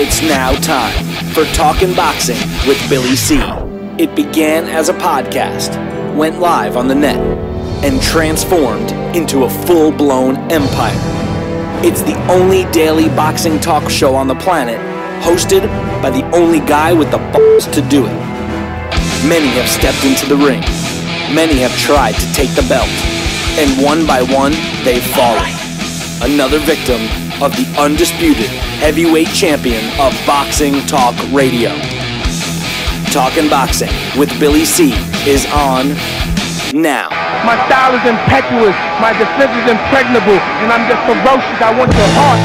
It's now time for Talkin' Boxing with Billy C. It began as a podcast, went live on the net, and transformed into a full-blown empire. It's the only daily boxing talk show on the planet, hosted by the only guy with the balls to do it. Many have stepped into the ring. Many have tried to take the belt. And one by one, they've fallen. Another victim of the undisputed heavyweight champion of boxing talk radio. Talkin' Boxing with Billy C is on now. My style is impetuous, my defense is impregnable, and I'm just ferocious. I want your heart.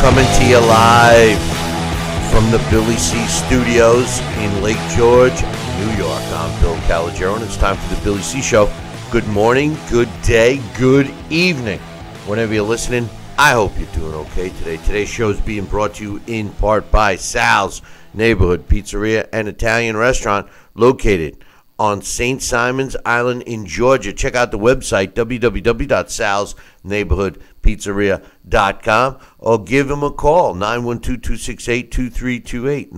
Coming to you live from the Billy C Studios in Lake George, New York. I'm Bill Calogero, and it's time for the Billy C Show. Good morning, good day, good evening. Whenever you're listening, I hope you're doing okay today. Today's show is being brought to you in part by Sal's Neighborhood Pizzeria and Italian Restaurant located on St. Simon's Island in Georgia. Check out the website, www.salsneighborhoodpizzeria.com, or give them a call, 912-268-2328,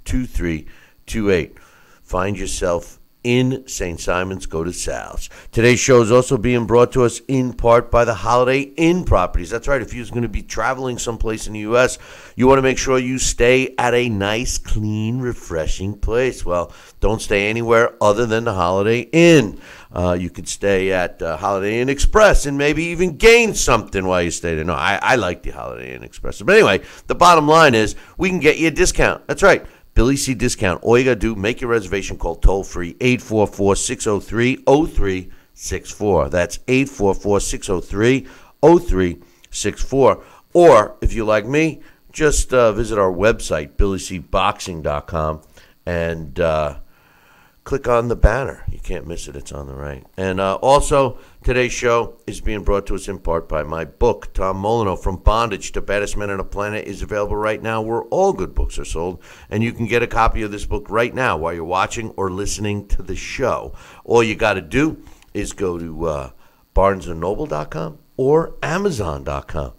912-268-2328. Find yourself in St. Simon's, go to Sal's. Today's show is also being brought to us in part by the Holiday Inn properties. That's right, if you're going to be traveling someplace in the U.S., you want to make sure you stay at a nice, clean, refreshing place. Well, don't stay anywhere other than the Holiday Inn. You could stay at Holiday Inn Express and maybe even gain something while you stay there. No, I like the Holiday Inn Express. But anyway, the bottom line is we can get you a discount. That's right. Billy C discount. All you got to do, make your reservation, call toll-free 844-603-0364. That's 844-603-0364. Or, if you like me, just visit our website, BillyCBoxing.com, and click on the banner. You can't miss it. It's on the right. And also, today's show is being brought to us in part by my book, Tom Molyneux, From Bondage to Baddest Men on the Planet, is available right now where all good books are sold. And you can get a copy of this book right now while you're watching or listening to the show. All you got to do is go to BarnesandNoble.com or Amazon.com.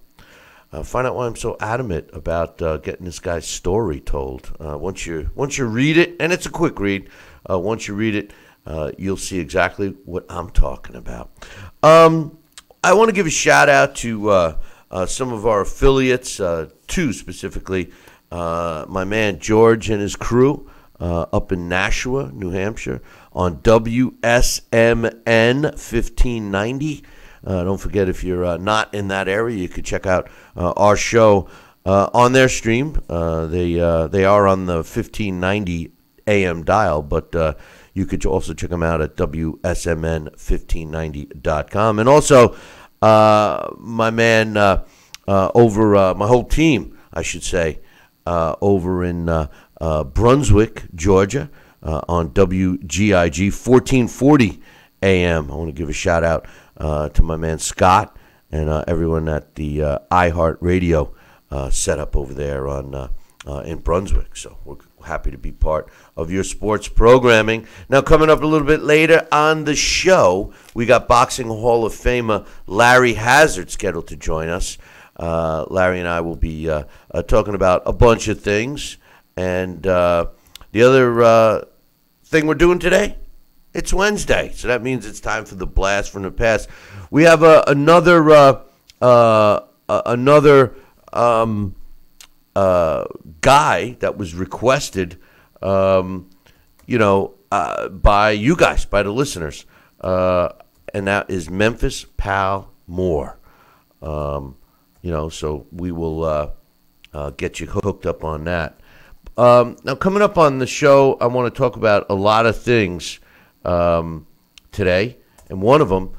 Find out why I'm so adamant about getting this guy's story told. Once you read it, and it's a quick read, once you read it, you'll see exactly what I'm talking about. I want to give a shout out to some of our affiliates, two specifically. My man George and his crew up in Nashua, New Hampshire, on WSMN 1590. Don't forget, if you're not in that area, you could check out our show on their stream. They are on the 1590 AM dial, but you could also check them out at WSMN1590.com. And also, my man over my whole team, I should say, over in Brunswick, Georgia, on WGIG 1440 AM. I want to give a shout out to my man Scott and everyone at the iHeartRadio setup over there in Brunswick. So we're happy to be part of your sports programming. Now, coming up a little bit later on the show, we got Boxing Hall of Famer Larry Hazzard scheduled to join us. Larry and I will be talking about a bunch of things. And the other thing we're doing today, it's Wednesday, so that means it's time for the blast from the past. We have another guy that was requested, by you guys, by the listeners, and that is Memphis Pal Moore. So we will get you hooked up on that. Now, coming up on the show, I want to talk about a lot of things today, and one of them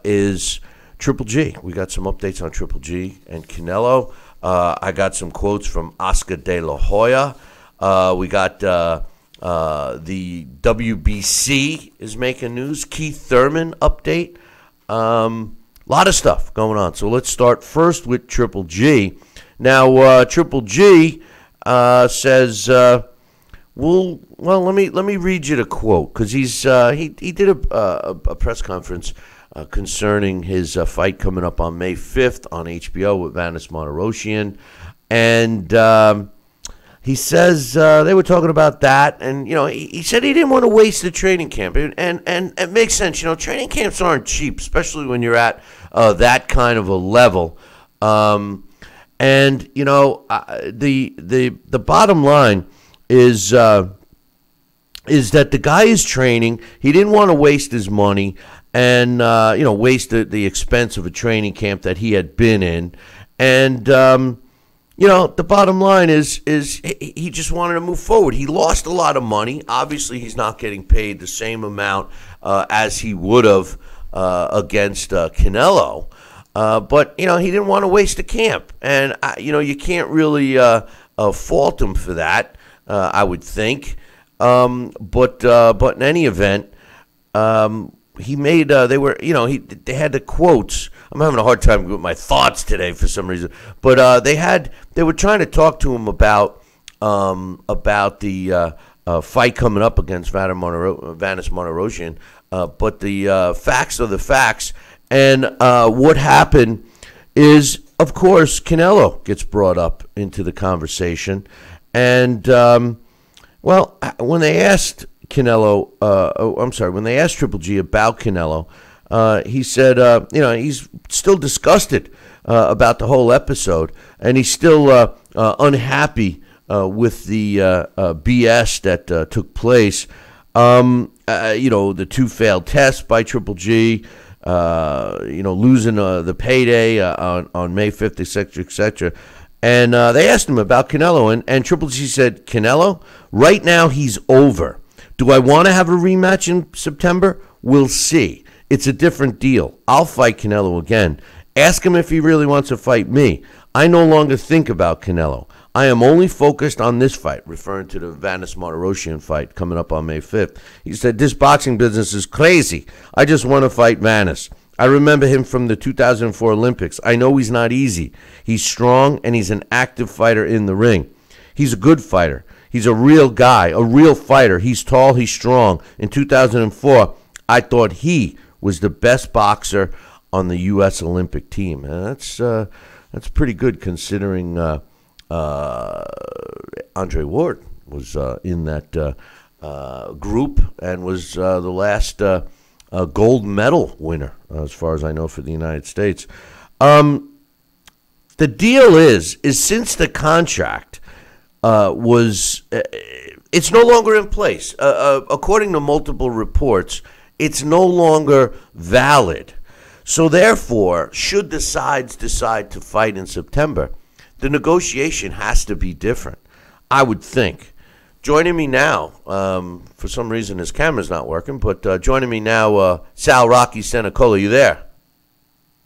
is Triple G. We got some updates on Triple G and Canelo. I got some quotes from Oscar de la Hoya. We got the WBC is making news. Keith Thurman update. A lot of stuff going on. So let's start first with Triple G. Now, Triple G says, well, let me read you the quote, because he did a press conference concerning his fight coming up on May 5th on HBO with Vanes Martirosyan, and he says they were talking about that, and he said he didn't want to waste the training camp, and it makes sense. Training camps aren't cheap, especially when you're at that kind of a level. And the bottom line is that the guy is training. He didn't want to waste his money and waste the expense of a training camp that he had been in, and the bottom line is he just wanted to move forward. He lost a lot of money. Obviously, he's not getting paid the same amount as he would have against Canelo. But, he didn't want to waste the camp. And, you can't really fault him for that, I would think. But in any event, he made, they had the quotes. I'm having a hard time with my thoughts today for some reason. But they were trying to talk to him about the fight coming up against Vanes Martirosyan. But the facts are the facts. And what happened is, of course, Canelo gets brought up into the conversation. And, when they asked when they asked Triple G about Canelo, he said, he's still disgusted about the whole episode, and he's still unhappy with the BS that took place. The 2 failed tests by Triple G, losing the payday on May 5th, et cetera. And they asked him about Canelo, and Triple G said, Canelo, right now he's over. Do I want to have a rematch in September? We'll see. It's a different deal. I'll fight Canelo again. Ask him if he really wants to fight me. I no longer think about Canelo. I am only focused on this fight, referring to the Vanes Martirosyan fight coming up on May 5th. He said, this boxing business is crazy. I just want to fight Vanes. I remember him from the 2004 Olympics. I know he's not easy. He's strong, and he's an active fighter in the ring. He's a good fighter. He's a real guy, a real fighter. He's tall, he's strong. In 2004, I thought he was the best boxer on the U.S. Olympic team. And that's pretty good considering Andre Ward was in that group and was the last gold medal winner, as far as I know, for the United States. The deal is since the contract it's no longer in place. According to multiple reports, it's no longer valid. So therefore, should the sides decide to fight in September, the negotiation has to be different, I would think. Joining me now, for some reason his camera's not working, but joining me now, Sal Rocky Senecola. You there?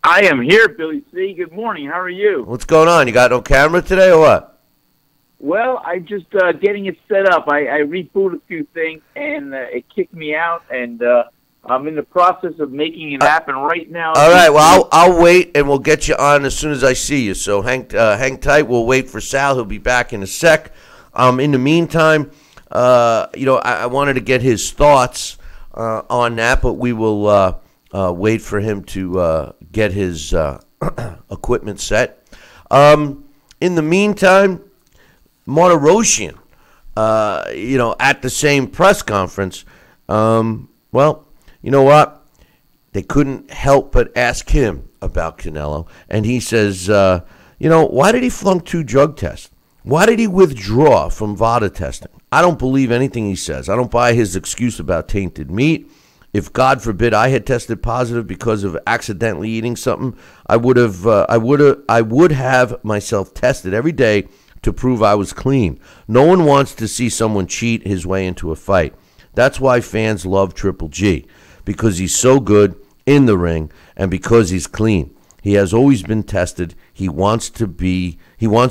I am here, Billy C. Good morning. How are you? What's going on? You got no camera today or what? Well, I just getting it set up. I rebooted a few things, and it kicked me out, and I'm in the process of making it happen right now. All right, well, I'll wait, and we'll get you on as soon as I see you. So hang tight. We'll wait for Sal. He'll be back in a sec. In the meantime, I wanted to get his thoughts on that, but we will wait for him to get his equipment set. In the meantime, Martirosyan, at the same press conference, well, you know what? They couldn't help but ask him about Canelo, and he says, why did he flunk 2 drug tests? Why did he withdraw from VADA testing? I don't believe anything he says. I don't buy his excuse about tainted meat. If, God forbid, I had tested positive because of accidentally eating something, I would have myself tested every day to prove I was clean. No one wants to see someone cheat his way into a fight. That's why fans love Triple G, because he's so good in the ring and because he's clean. He has always been tested. He wants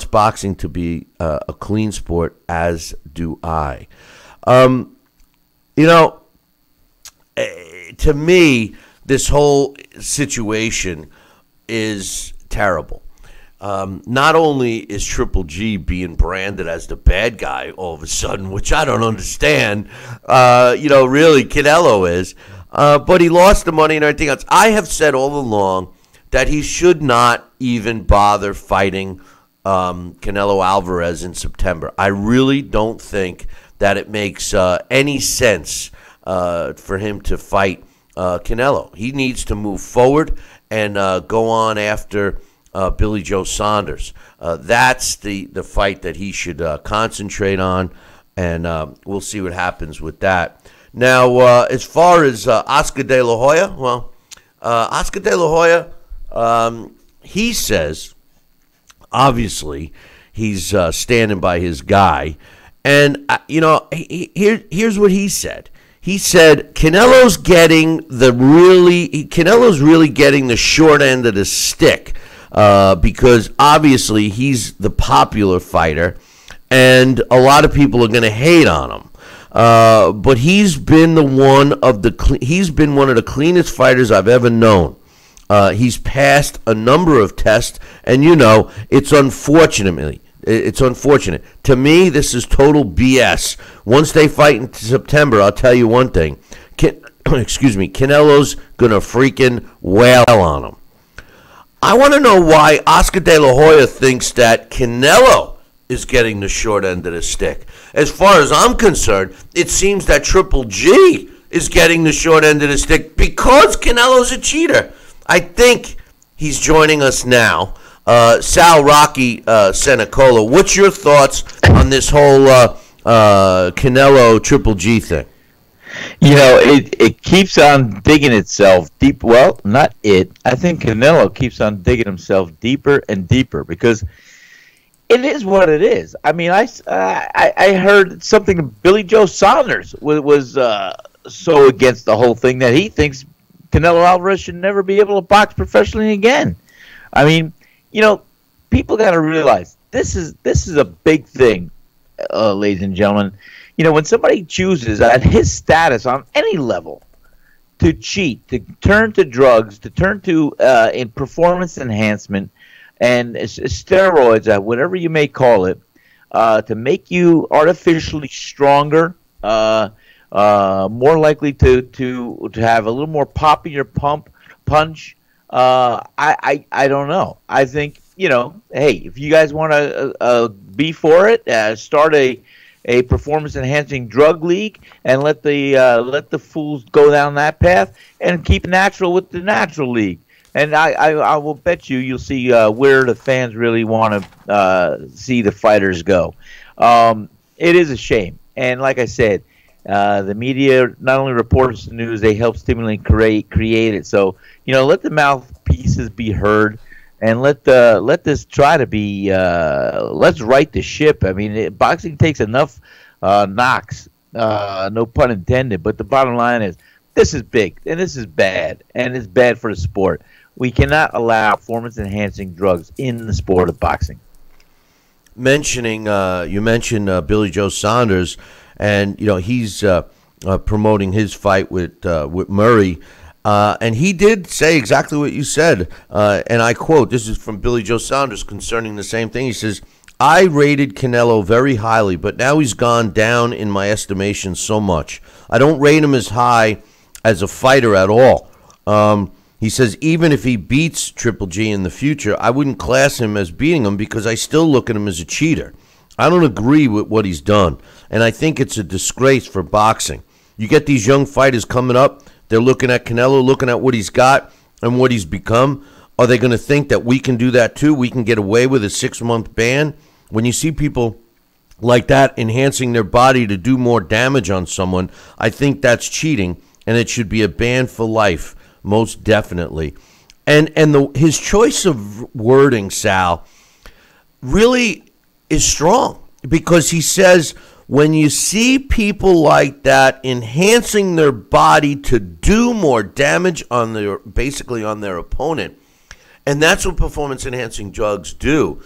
boxing to be a clean sport, as do I. To me, this whole situation is terrible. Not only is Triple G being branded as the bad guy all of a sudden, which I don't understand, really Canelo is, but he lost the money and everything else. I have said all along that he should not even bother fighting Canelo Alvarez in September. I really don't think that it makes any sense for him to fight Canelo. He needs to move forward and go on after Billy Joe Saunders. That's the fight that he should concentrate on, and we'll see what happens with that. Now, as far as Oscar De La Hoya, Oscar De La Hoya, he says, obviously, he's standing by his guy. And, here's what he said. He said Canelo's really getting the short end of the stick because obviously he's the popular fighter, and a lot of people are going to hate on him. But he's been one of the cleanest fighters I've ever known. He's passed a number of tests, and it's unfortunate. To me, this is total BS. Once they fight in September, I'll tell you one thing. Canelo's going to freaking wail on him. I want to know why Oscar De La Hoya thinks that Canelo is getting the short end of the stick. As far as I'm concerned, it seems that Triple G is getting the short end of the stick because Canelo's a cheater. I think he's joining us now. Sal Rocky Senecola, what's your thoughts on this whole Canelo Triple G thing? It keeps on digging itself deep. Well, not it. I think Canelo keeps on digging himself deeper and deeper because it is what it is. I mean, I heard something. Billy Joe Saunders was so against the whole thing that he thinks Canelo Alvarez should never be able to box professionally again. I mean, people got to realize this is a big thing, ladies and gentlemen. When somebody chooses at his status on any level to cheat, to turn to drugs, to turn to in performance enhancement and steroids, whatever you may call it, to make you artificially stronger, more likely to have a little more pop in your punch. I don't know. I think hey, if you guys want to be for it, start a performance enhancing drug league and let the fools go down that path and keep natural with the natural league. And I will bet you'll see where the fans really want to see the fighters go. It is a shame, and like I said, the media not only reports the news, they help stimulate, create it. So let the mouthpieces be heard, and let this try to be. Let's right the ship. I mean, boxing takes enough knocks, no pun intended. But the bottom line is, this is big and this is bad, and it's bad for the sport. We cannot allow performance-enhancing drugs in the sport of boxing. You mentioned Billy Joe Saunders, and he's promoting his fight with Murray, and he did say exactly what you said, and I quote, this is from Billy Joe Saunders concerning the same thing. He says, I rated Canelo very highly, but now he's gone down in my estimation so much. I don't rate him as high as a fighter at all. He says, even if he beats Triple G in the future, I wouldn't class him as beating him because I still look at him as a cheater. I don't agree with what he's done, and I think it's a disgrace for boxing. You get these young fighters coming up, they're looking at Canelo, looking at what he's got and what he's become. Are they going to think that we can do that too? We can get away with a 6-month ban? When you see people like that enhancing their body to do more damage on someone, I think that's cheating, and it should be a ban for life. Most definitely. And his choice of wording, Sal, really is strong because he says when you see people like that enhancing their body to do more damage on their opponent, and that's what performance enhancing drugs do,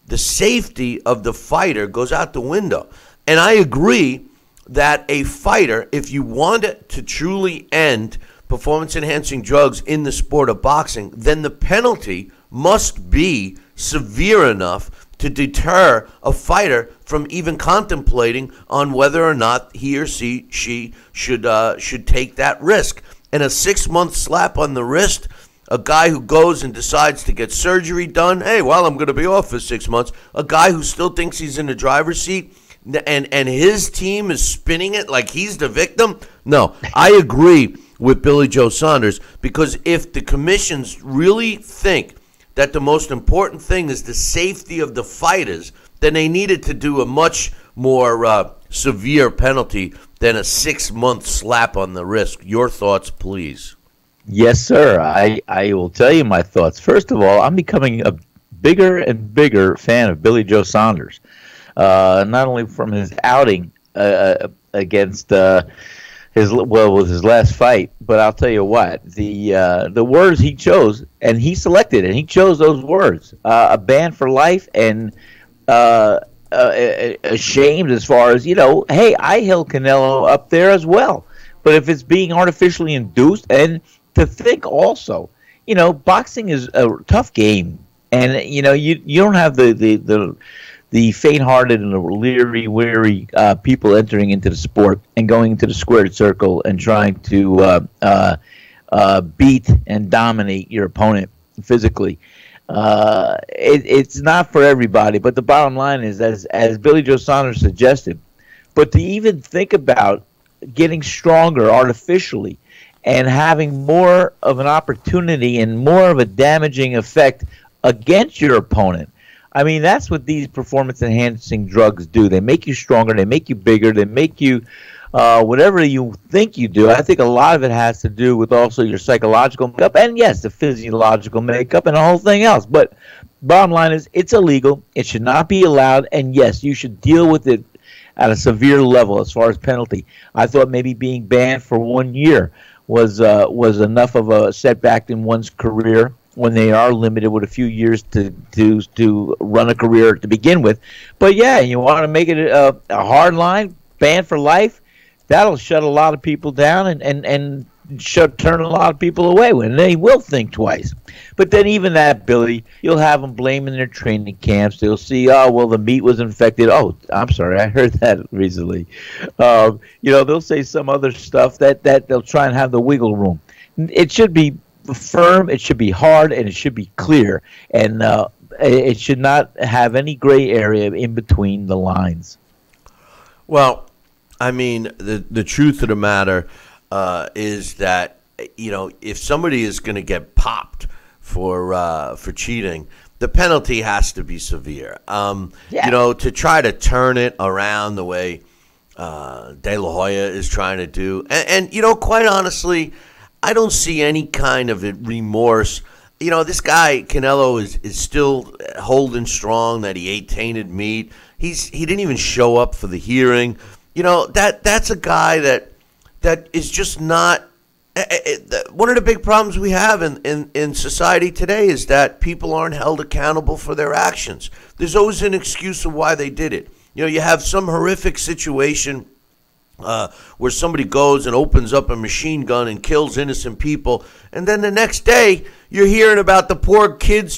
the safety of the fighter goes out the window. And I agree that a fighter, if you want it to truly end performance-enhancing drugs in the sport of boxing, then the penalty must be severe enough to deter a fighter from even contemplating on whether or not he or she should take that risk. And a 6-month slap on the wrist, a guy who goes and decides to get surgery done, hey, well, I'm going to be off for 6 months. A guy who still thinks he's in the driver's seat and his team is spinning it like he's the victim. No, I agree with Billy Joe Saunders, because if the commissions really think that the most important thing is the safety of the fighters, then they needed to do a much more severe penalty than a 6-month slap on the wrist. Your thoughts, please. Yes, sir. I will tell you my thoughts. First of all, I'm becoming a bigger and bigger fan of Billy Joe Saunders, not only from his outing against his last fight, but I'll tell you what, the words he chose, and he selected, and he chose those words, a ban for life, and ashamed as far as, hey, I held Canelo up there as well. But if it's being artificially induced, and to think also, boxing is a tough game, and you don't have the faint-hearted and the weary people entering into the sport and going into the squared circle and trying to beat and dominate your opponent physically. It's not for everybody, but the bottom line is, as Billy Joe Saunders suggested, but to even think about getting stronger artificially and having more of an opportunity and more of a damaging effect against your opponent. I mean, that's what these performance-enhancing drugs do. They make you stronger. They make you bigger. They make you whatever you think you do. I think a lot of it has to do with also your psychological makeup and, yes, the physiological makeup and the whole thing else. But bottom line is, it's illegal. It should not be allowed. And, yes, you should deal with it at a severe level as far as penalty. I thought maybe being banned for 1 year was enough of a setback in one's career, when they are limited with a few years to run a career to begin with. But, yeah, you want to make it a hard line, ban for life, that'll shut a lot of people down and turn a lot of people away when they will think twice. But then even that, Billy, you'll have them blaming their training camps. They'll see, oh, well, the meat was infected. Oh, I'm sorry, I heard that recently. They'll say some other stuff that they'll try and have the wiggle room. It should be firm, it should be hard, and it should be clear, and it should not have any gray area in between the lines. Well, I mean, the truth of the matter is that, if somebody is going to get popped for cheating, the penalty has to be severe. To try to turn it around the way De La Hoya is trying to do, and quite honestly, I don't see any kind of remorse. This guy, Canelo, is still holding strong that he ate tainted meat. He didn't even show up for the hearing. That's a guy that is just not. One of the big problems we have in society today is that people aren't held accountable for their actions. There's always an excuse of why they did it. You have some horrific situation where somebody goes and opens up a machine gun and kills innocent people, and then the next day you're hearing about the poor guy's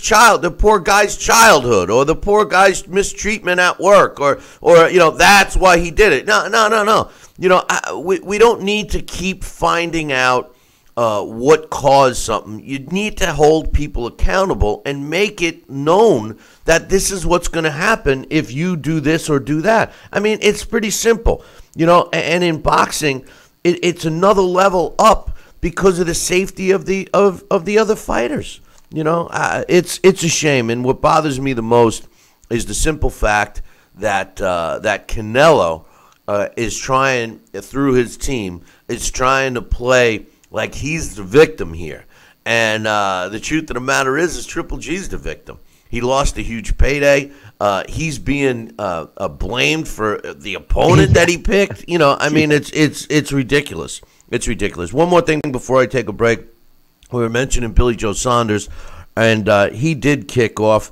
childhood, or the poor guy's mistreatment at work, or that's why he did it. No. We don't need to keep finding out what caused something. You need to hold people accountable and make it known that this is what's going to happen if you do this or do that. I mean, it's pretty simple. And in boxing, it's another level up because of the safety of the other fighters. It's a shame, and what bothers me the most is the simple fact that Canelo is trying, through his team, is trying to play like he's the victim here. And the truth of the matter is Triple G's the victim. He lost a huge payday. He's being blamed for the opponent that he picked. It's ridiculous. It's ridiculous. One more thing before I take a break. We were mentioning Billy Joe Saunders, and he did kick off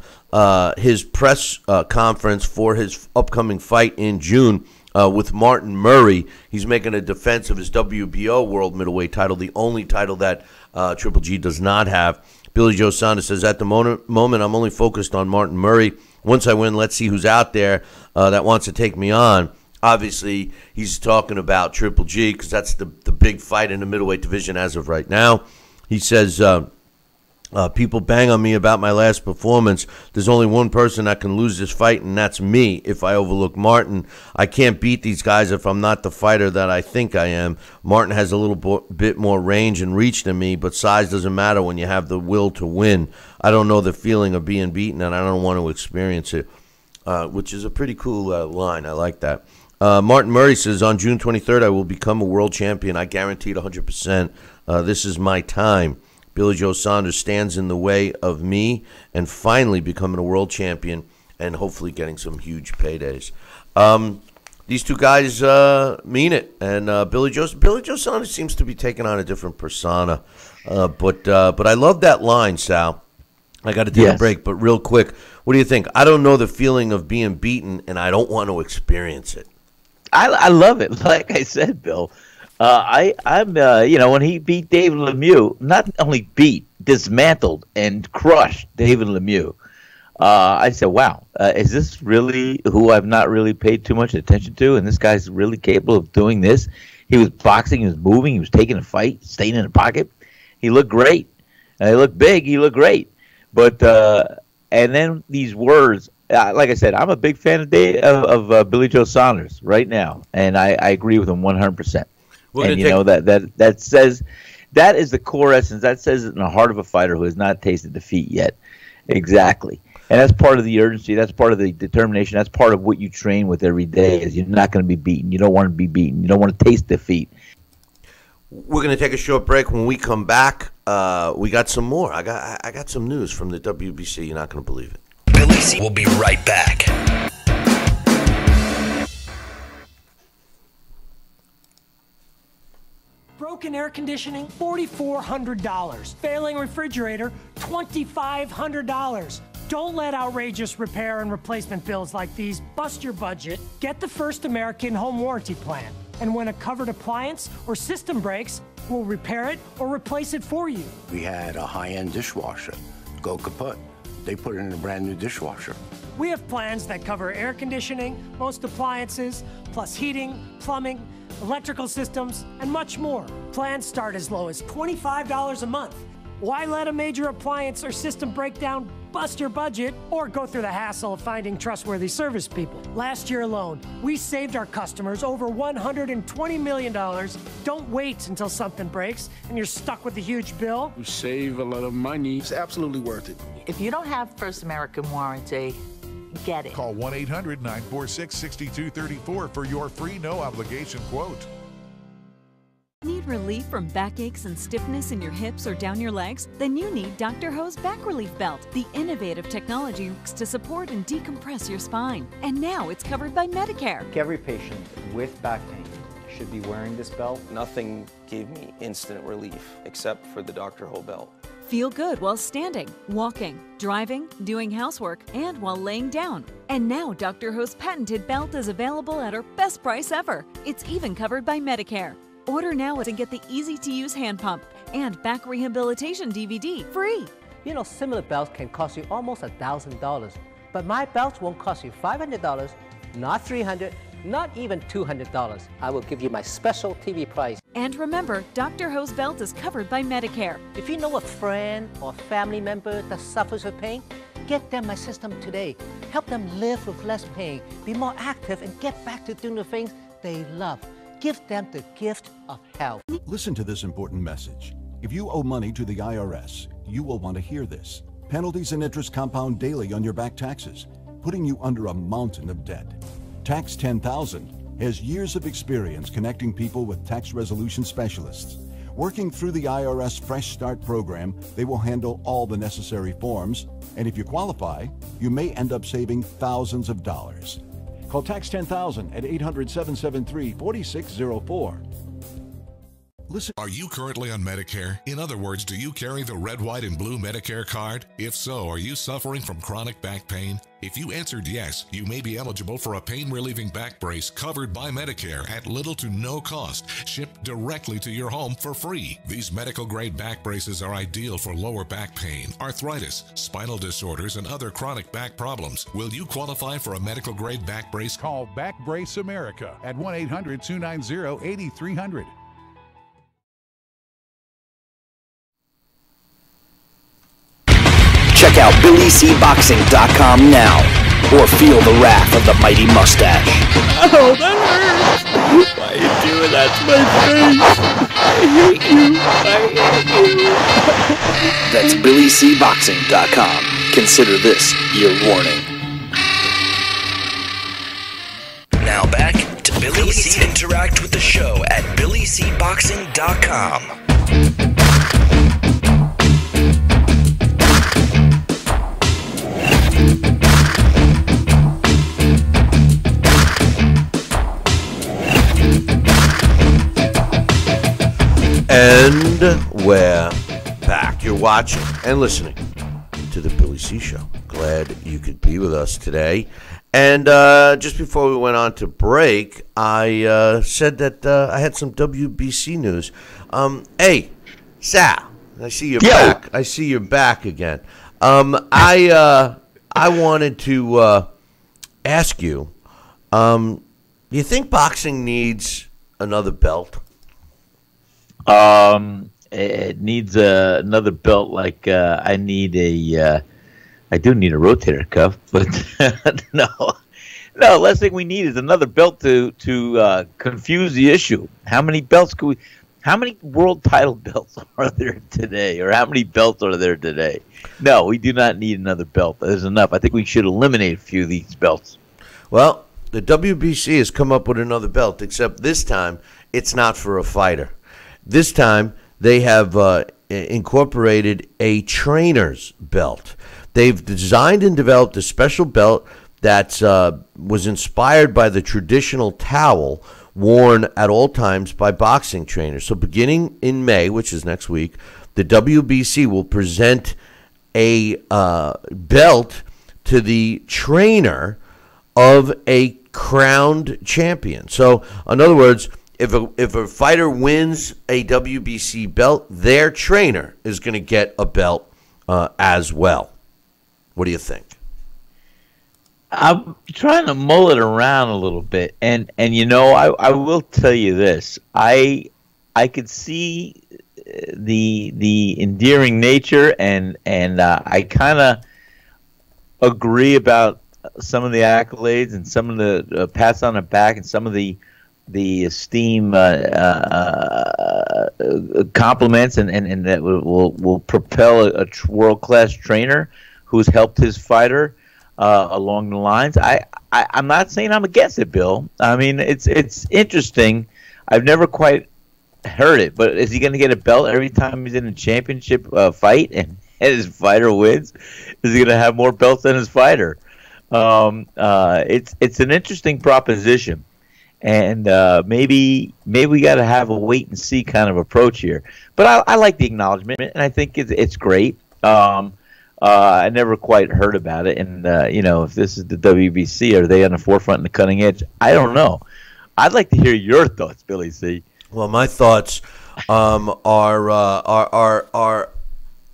his press conference for his upcoming fight in June with Martin Murray. He's making a defense of his WBO world middleweight title, the only title that Triple G does not have. Billy Joe Saunders says, at the moment, I'm only focused on Martin Murray. Once I win, let's see who's out there that wants to take me on. Obviously, he's talking about Triple G because that's the big fight in the middleweight division as of right now. He says, people bang on me about my last performance. There's only one person that can lose this fight, and that's me if I overlook Martin. I can't beat these guys if I'm not the fighter that I think I am. Martin has a little bit more range and reach than me, but size doesn't matter when you have the will to win. I don't know the feeling of being beaten, and I don't want to experience it, which is a pretty cool line. I like that. Martin Murray says, on June 23rd, I will become a world champion. I guarantee it 100%. This is my time. Billy Joe Saunders stands in the way of me and finally becoming a world champion and hopefully getting some huge paydays. These two guys mean it, and Billy Joe Saunders seems to be taking on a different persona. But I love that line, Sal. I got to take a break, but real quick, what do you think? I don't know the feeling of being beaten, and I don't want to experience it. I love it. Like I said, Bill, I'm when he beat David Lemieux, not only beat, dismantled and crushed David Lemieux. I said, wow, is this really who I've not really paid too much attention to? And this guy's really capable of doing this. He was boxing, he was moving, he was taking a fight, staying in the pocket. He looked great. He looked big. He looked great. But and then these words. Like I said, I'm a big fan of Billy Joe Saunders right now, and I agree with him 100%. And that says that is the core essence. That says it in the heart of a fighter who has not tasted defeat yet. Exactly, and that's part of the urgency. That's part of the determination. That's part of what you train with every day. Is you're not going to be beaten. You don't want to be beaten. You don't want to taste defeat. We're going to take a short break. When we come back, we got some more. I got some news from the WBC. You're not going to believe it. Billy C will be right back. Broken air conditioning, $4,400. Failing refrigerator, $2,500. Don't let outrageous repair and replacement bills like these bust your budget. Get the First American Home Warranty Plan. And when a covered appliance or system breaks, we'll repair it or replace it for you. We had a high-end dishwasher go kaput. They put it in a brand new dishwasher. We have plans that cover air conditioning, most appliances, plus heating, plumbing, electrical systems, and much more. Plans start as low as $25 a month. Why let a major appliance or system breakdown bust your budget or go through the hassle of finding trustworthy service people? Last year alone, we saved our customers over $120 million. Don't wait until something breaks and you're stuck with a huge bill. You save a lot of money. It's absolutely worth it. If you don't have First American Warranty, get it. Call 1-800-946-6234 for your free no-obligation quote. Need relief from backaches and stiffness in your hips or down your legs? Then you need Dr. Ho's Back Relief Belt. The innovative technology works to support and decompress your spine. And now it's covered by Medicare. Every patient with back pain should be wearing this belt. Nothing gave me instant relief except for the Dr. Ho belt. Feel good while standing, walking, driving, doing housework, and while laying down. And now Dr. Ho's patented belt is available at our best price ever. It's even covered by Medicare. Order now and get the easy-to-use hand pump and back rehabilitation DVD free. You know, similar belts can cost you almost $1,000, but my belts won't cost you $500, not $300, not even $200. I will give you my special TV price. And remember, Dr. Ho's belt is covered by Medicare. If you know a friend or family member that suffers with pain, get them my system today. Help them live with less pain, be more active, and get back to doing the things they love. Give them the gift of health. Listen to this important message. If you owe money to the IRS, you will want to hear this. Penalties and interest compound daily on your back taxes, putting you under a mountain of debt. Tax 10,000 has years of experience connecting people with tax resolution specialists. Working through the IRS Fresh Start program, they will handle all the necessary forms, and if you qualify, you may end up saving thousands of dollars. Call Tax 10,000 at 800-773-4604. Listen. Are you currently on Medicare? In other words, do you carry the red, white, and blue Medicare card? If so, are you suffering from chronic back pain? If you answered yes, you may be eligible for a pain-relieving back brace covered by Medicare at little to no cost, shipped directly to your home for free. These medical-grade back braces are ideal for lower back pain, arthritis, spinal disorders, and other chronic back problems. Will you qualify for a medical-grade back brace? Call Back Brace America at 1-800-290-8300. Check out BillyCBoxing.com now, or feel the wrath of the mighty mustache. Oh, that hurts! Why are you doing that to my face? I hate you! That's BillyCBoxing.com. Consider this your warning. Now back to Billy C. Interact with the show at BillyCBoxing.com. And we're back. You're watching and listening to the Billy C. Show. Glad you could be with us today. And just before we went on to break, I said that I had some WBC news. Hey, Sal, I see you're back. I see you're back again. I wanted to ask you, do you think boxing needs another belt? It needs another belt. Like I need I do need a rotator cuff, but no. Last thing we need is another belt to confuse the issue. How many belts could we? How many world title belts are there today, or how many belts are there today? No, we do not need another belt. There's enough. I think we should eliminate a few of these belts. Well, the WBC has come up with another belt, except this time it's not for a fighter. This time, they have incorporated a trainer's belt. They've designed and developed a special belt that was inspired by the traditional towel worn at all times by boxing trainers. So beginning in May, which is next week, the WBC will present a belt to the trainer of a crowned champion. So, in other words, if a fighter wins a WBC belt, their trainer is going to get a belt as well. What do you think? I'm trying to mull it around a little bit, and you know, I will tell you this: I could see the endearing nature, and I kind of agree about some of the accolades and some of the pats on the back and some of the esteem compliments and that will propel a world-class trainer who's helped his fighter along the lines. I'm not saying I'm against it, Bill. I mean, it's interesting. I've never quite heard it, but is he going to get a belt every time he's in a championship fight and his fighter wins? Is he going to have more belts than his fighter? It's an interesting proposition. And maybe we got to have a wait and see kind of approach here. But I like the acknowledgement, and I think it's great. I never quite heard about it, and you know, if this is the WBC, are they on the forefront and the cutting edge? I don't know. I'd like to hear your thoughts, Billy C. Well, my thoughts are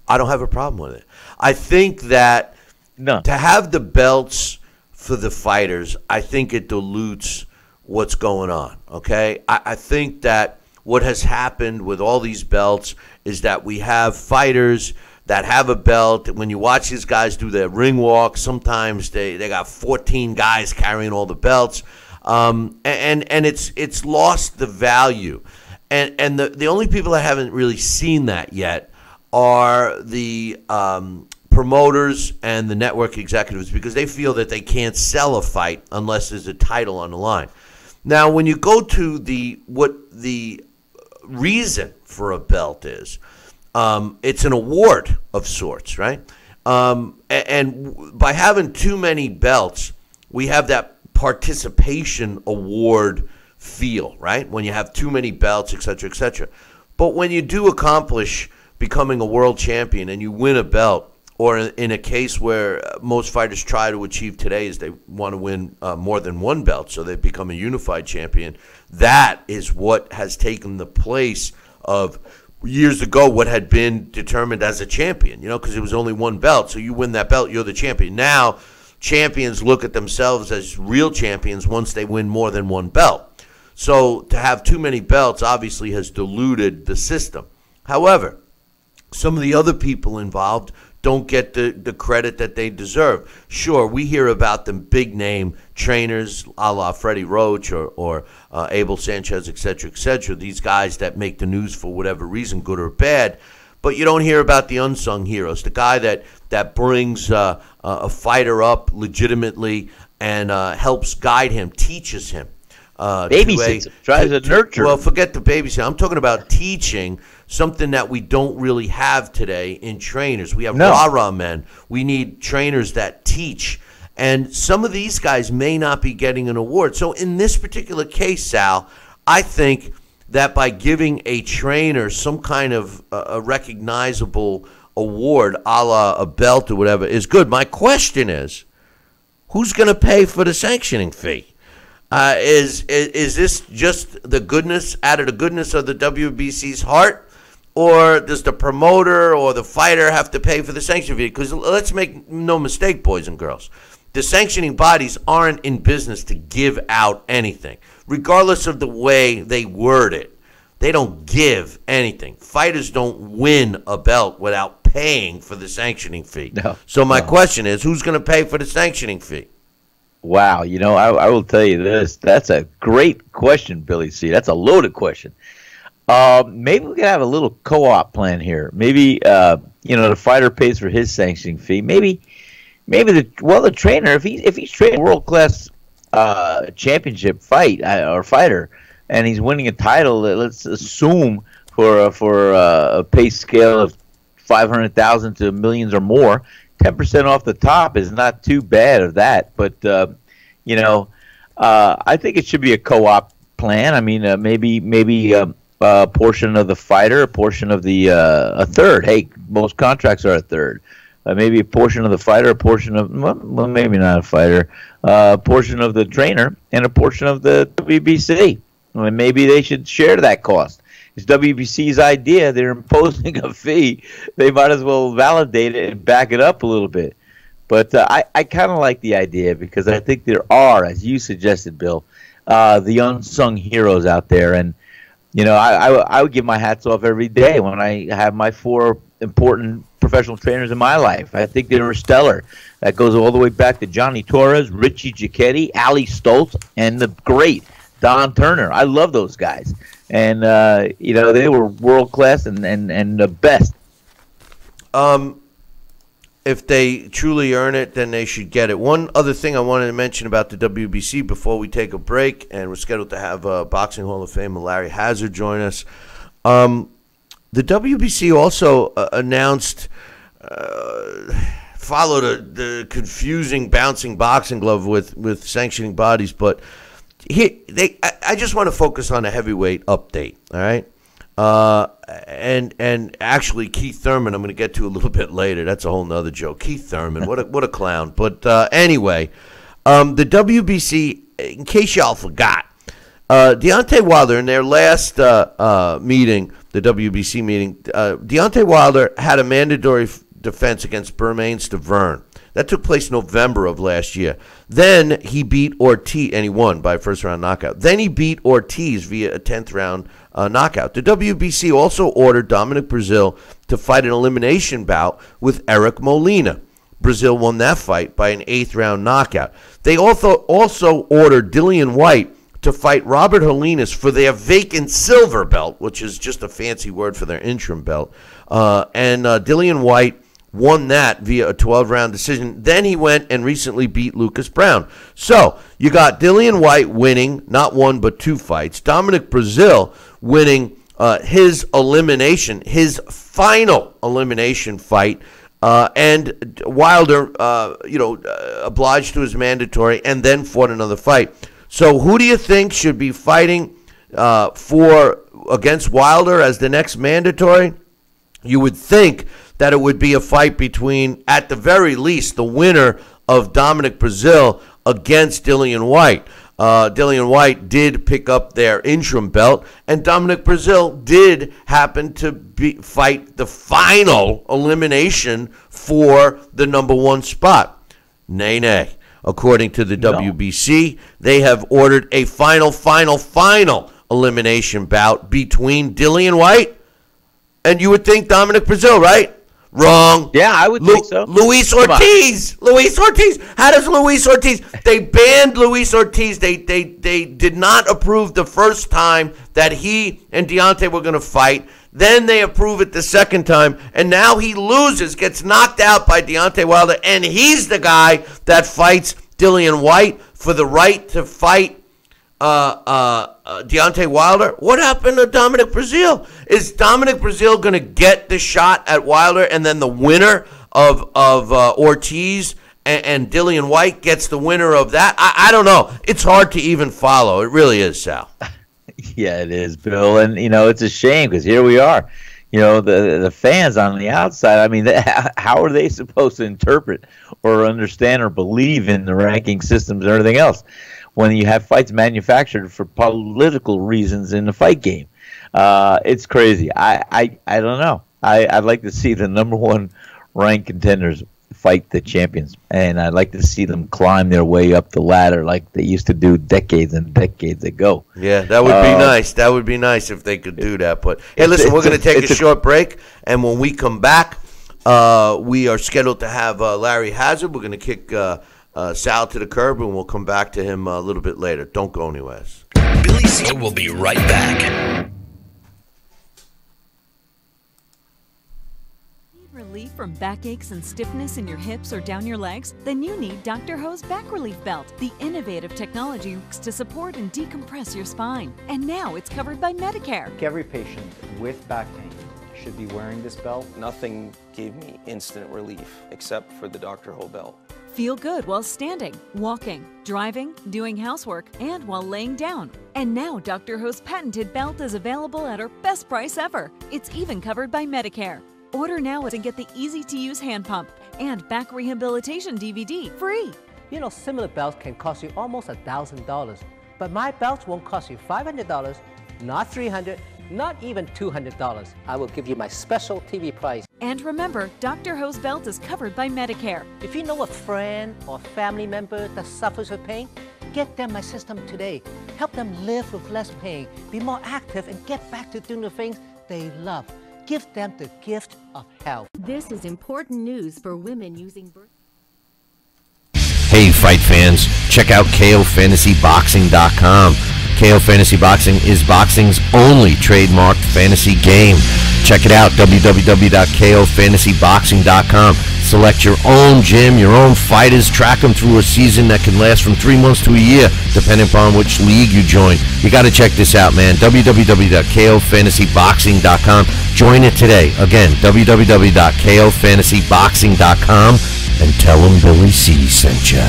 I don't have a problem with it. I think that to have the belts for the fighters, I think it dilutes what's going on, okay? I think that what has happened with all these belts is that we have fighters that have a belt. When you watch these guys do their ring walk, sometimes they got 14 guys carrying all the belts, and it's lost the value. And the only people that haven't really seen that yet are the promoters and the network executives, because they feel that they can't sell a fight unless there's a title on the line. Now, when you go to what the reason for a belt is, it's an award of sorts, right? And by having too many belts, we have that participation award feel, right? When you have too many belts, et cetera, et cetera. But when you do accomplish becoming a world champion and you win a belt, or in a case where most fighters try to achieve today is they want to win more than one belt, so they become a unified champion, that is what has taken the place of years ago what had been determined as a champion, because it was only one belt. So you win that belt, you're the champion. Now, champions look at themselves as real champions once they win more than one belt. So to have too many belts obviously has diluted the system. However, some of the other people involved don't get the credit that they deserve. Sure, we hear about them big-name trainers a la Freddie Roach or Abel Sanchez, et cetera, these guys that make the news for whatever reason, good or bad. But you don't hear about the unsung heroes, the guy that brings a fighter up legitimately and helps guide him, teaches him. Babysits, tries to nurture. Well, forget the babysit. I'm talking about teaching, something that we don't really have today in trainers. We have rah-rah men. We need trainers that teach. And some of these guys may not be getting an award. So in this particular case, Sal, I think that by giving a trainer some kind of a recognizable award, a la a belt or whatever, is good. My question is, who's going to pay for the sanctioning fee? Is this just the goodness, out of the goodness of the WBC's heart? Or does the promoter or the fighter have to pay for the sanctioning fee? Because let's make no mistake, boys and girls. The sanctioning bodies aren't in business to give out anything. Regardless of the way they word it, they don't give anything. Fighters don't win a belt without paying for the sanctioning fee. No, so my question is, who's going to pay for the sanctioning fee? Wow, I will tell you this. That's a great question, Billy C. That's a loaded question. Maybe we could have a little co-op plan here. Maybe the fighter pays for his sanctioning fee. Maybe the trainer, if he's training a world-class championship fighter, and he's winning a title, let's assume for a pay scale of 500,000 to millions or more, 10% off the top is not too bad of that. But I think it should be a co-op plan. I mean, maybe a portion of the fighter, a portion of the a third. Hey, most contracts are a third. Maybe a portion of the fighter, a portion of well, maybe not a fighter, a portion of the trainer, and a portion of the WBC. I mean, maybe they should share that cost. It's WBC's idea. They're imposing a fee. They might as well validate it and back it up a little bit. But I kind of like the idea because I think there are, as you suggested, Bill, the unsung heroes out there. And, I would give my hats off every day when I have my 4 important professional trainers in my life. I think they were stellar. That goes all the way back to Johnny Torres, Richie Giacchetti, Ali Stoltz, and the great Don Turner. I love those guys. And, they were world-class and the best. If they truly earn it, then they should get it. One other thing I wanted to mention about the WBC before we take a break, and we're scheduled to have Boxing Hall of Famer Larry Hazzard join us. The WBC also announced, followed the confusing bouncing boxing glove with sanctioning bodies, but I just want to focus on a heavyweight update, all right? And actually Keith Thurman, I'm going to get to a little bit later. That's a whole nother joke. Keith Thurman, what a clown. But anyway, the WBC, in case y'all forgot, Deontay Wilder in their last meeting, the WBC meeting, Deontay Wilder had a mandatory defense against Bermane Stiverne. That took place November of last year. Then he beat Ortiz, and he won by a first-round knockout. Then he beat Ortiz via a 10th-round knockout. The WBC also ordered Dominic Breazeale to fight an elimination bout with Eric Molina. Breazeale won that fight by an 8th-round knockout. They also ordered Dillian White to fight Robert Holinas for their vacant silver belt, which is just a fancy word for their interim belt. And Dillian White won that via a 12-round decision. Then he went and recently beat Lucas Brown. So you got Dillian White winning not 1 but 2 fights. Dominic Breazeale winning his final elimination fight. And Wilder, obliged to his mandatory and then fought another fight. So who do you think should be fighting against Wilder as the next mandatory, you would think that it would be a fight between, at the very least, the winner of Dominic Breazeale against Dillian Whyte. Dillian Whyte did pick up their interim belt, and Dominic Breazeale did happen to fight the final elimination for the number one spot. Nay. According to the WBC, they have ordered a final elimination bout between Dillian Whyte and you would think Dominic Breazeale, right? Wrong. Yeah, I would think so. Luis Ortiz. Luis Ortiz. How does Luis Ortiz? They banned Luis Ortiz. They did not approve the first time that he and Deontay were going to fight. Then they approve it the second time, and now he loses, gets knocked out by Deontay Wilder, and he's the guy that fights Dillian Whyte for the right to fight Deontay Wilder. What happened to Dominic Breazeale? Is Dominic Breazeale going to get the shot at Wilder, and then the winner of Ortiz and Dillian Whyte gets the winner of that? I don't know. It's hard to even follow. It really is, Sal. Yeah, it is, Bill. And, it's a shame because here we are. The fans on the outside, I mean, how are they supposed to interpret or understand or believe in the ranking systems and everything else when you have fights manufactured for political reasons in the fight game? It's crazy. I don't know. I'd like to see the number one ranked contenders fight the champions, and I'd like to see them climb their way up the ladder like they used to do decades and decades ago. Yeah, that would be nice. That would be nice if they could do that. But hey, listen, we're going to take a short break, and when we come back, we are scheduled to have Larry Hazzard. We're going to kick Sal to the curb, and we'll come back to him a little bit later. Don't go anywhere. Billy C will be right back. Relief from backaches and stiffness in your hips or down your legs? Then you need Dr. Ho's Back Relief Belt. The innovative technology works to support and decompress your spine. And now it's covered by Medicare. Every patient with back pain should be wearing this belt. Nothing gave me instant relief except for the Dr. Ho belt. Feel good while standing, walking, driving, doing housework, and while laying down. And now Dr. Ho's patented belt is available at our best price ever. It's even covered by Medicare. Order now and get the easy-to-use hand pump and back rehabilitation DVD free. Similar belts can cost you almost $1,000, but my belts won't cost you $500, not $300, not even $200. I will give you my special TV price. And remember, Dr. Ho's belt is covered by Medicare. If you know a friend or family member that suffers with pain, get them my system today. Help them live with less pain, be more active, and get back to doing the things they love. Give them the gift of health. This is important news for women using birth. Hey, fight fans, check out KOFantasyBoxing.com. KO Fantasy Boxing is boxing's only trademarked fantasy game. Check it out, www.KOFantasyBoxing.com. Select your own gym, your own fighters, track them through a season that can last from 3 months to a year, depending upon which league you join. You got to check this out, man. www.KOFantasyBoxing.com. Join it today. Again, www.KOFantasyBoxing.com, and tell them Billy C sent ya.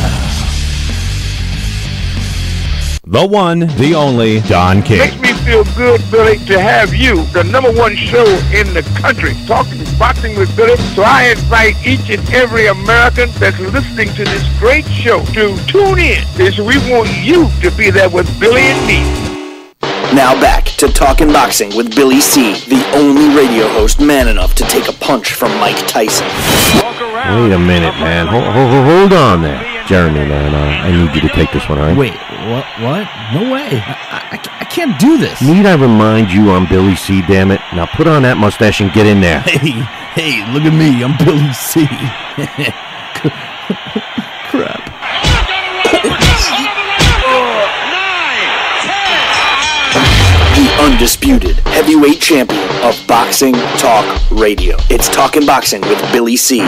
The one, the only, Don King. Makes me feel good, Billy, to have you, the number one show in the country, talking boxing with Billy. So I invite each and every American that's listening to this great show to tune in, because we want you to be there with Billy and me. Now back to Talking Boxing with Billy C., the only radio host man enough to take a punch from Mike Tyson. Wait a minute, man. Hold on there. Jeremy, man, I need you to take this one, all right? Wait, what? No way. I can't do this. Need I remind you I'm Billy C., damn it? Now put on that mustache and get in there. Hey, look at me. I'm Billy C. Crap. The undisputed heavyweight champion of Boxing Talk Radio. It's Talking Boxing with Billy C.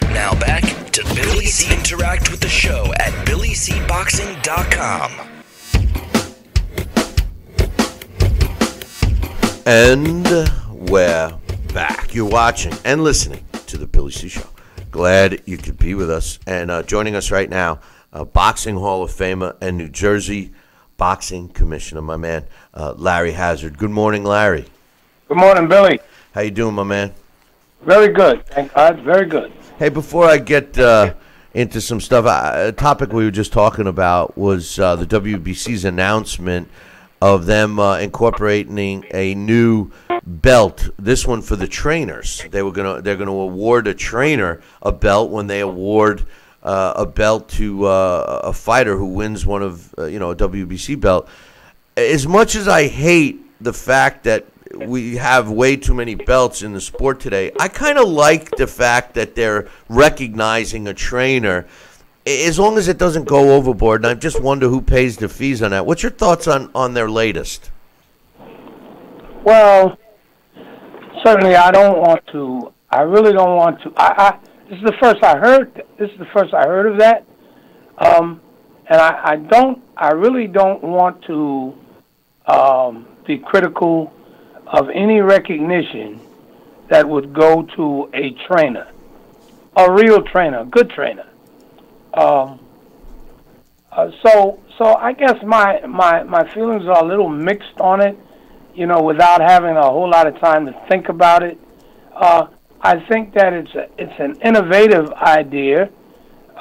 Now back to Billy C. Interact with the show at BillyCBoxing.com. And we're back. You're watching and listening to the Billy C. Show. Glad you could be with us. And joining us right now, Boxing Hall of Famer and New Jersey boxing commissioner, my man, Larry Hazzard. Good morning, Larry. Good morning, Billy. How you doing, my man? Very good, thank God. Very good. Hey, before I get into some stuff, a topic we were just talking about was the WBC's announcement of them incorporating a new belt. This one for the trainers. They're gonna award a trainer a belt when they award a belt to a fighter who wins one of a WBC belt. As much as I hate the fact that we have way too many belts in the sport today, I kind of like the fact that they're recognizing a trainer, as long as it doesn't go overboard. And I just wonder who pays the fees on that. What's your thoughts on their latest? Well, certainly I really don't want to. This is the first I heard. This is the first I heard of that. And I really don't want to be critical of any recognition that would go to a trainer, a real trainer, a good trainer. So I guess my feelings are a little mixed on it, without having a whole lot of time to think about it. I think that it's an innovative idea.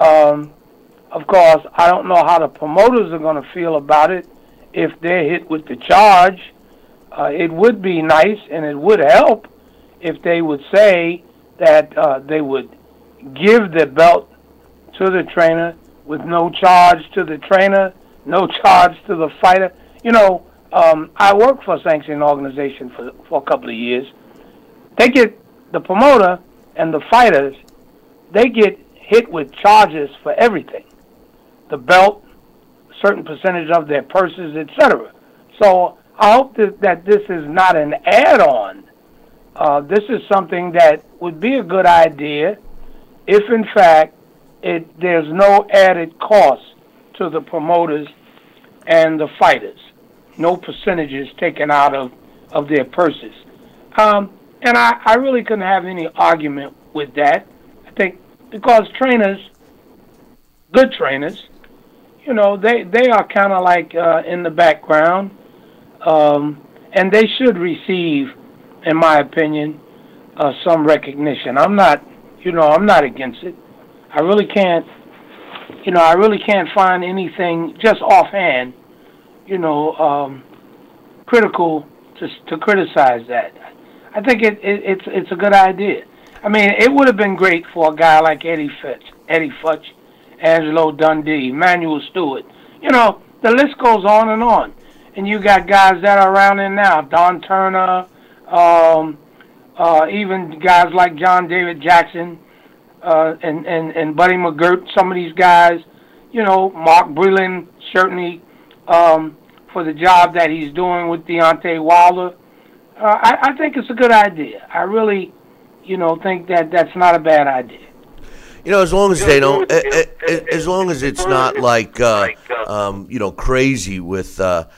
Of course, I don't know how the promoters are going to feel about it if they're hit with the charge. It would be nice and it would help if they would say that they would give the belt to the trainer with no charge to the trainer, no charge to the fighter. I worked for a sanctioning organization for a couple of years. They get the promoter and the fighters, they get hit with charges for everything. The belt, a certain percentage of their purses, etc. So I hope that this is not an add-on. This is something that would be a good idea if, in fact, there's no added cost to the promoters and the fighters. No percentages taken out of their purses. And I really couldn't have any argument with that. I think because trainers, good trainers, they are kind of like in the background, and they should receive, in my opinion, some recognition. I'm not against it. I really can't find anything just offhand, critical to criticize that. I think it's a good idea. I mean, it would have been great for a guy like Eddie Futch, Angelo Dundee, Manuel Stewart. The list goes on. And you got guys that are around there now, Don Turner, even guys like John David Jackson, and Buddy McGirt, some of these guys, Mark Breland, certainly for the job that he's doing with Deontay Wilder. I think it's a good idea. I really, think that that's not a bad idea. As long as they don't, as long as it's not like, crazy with the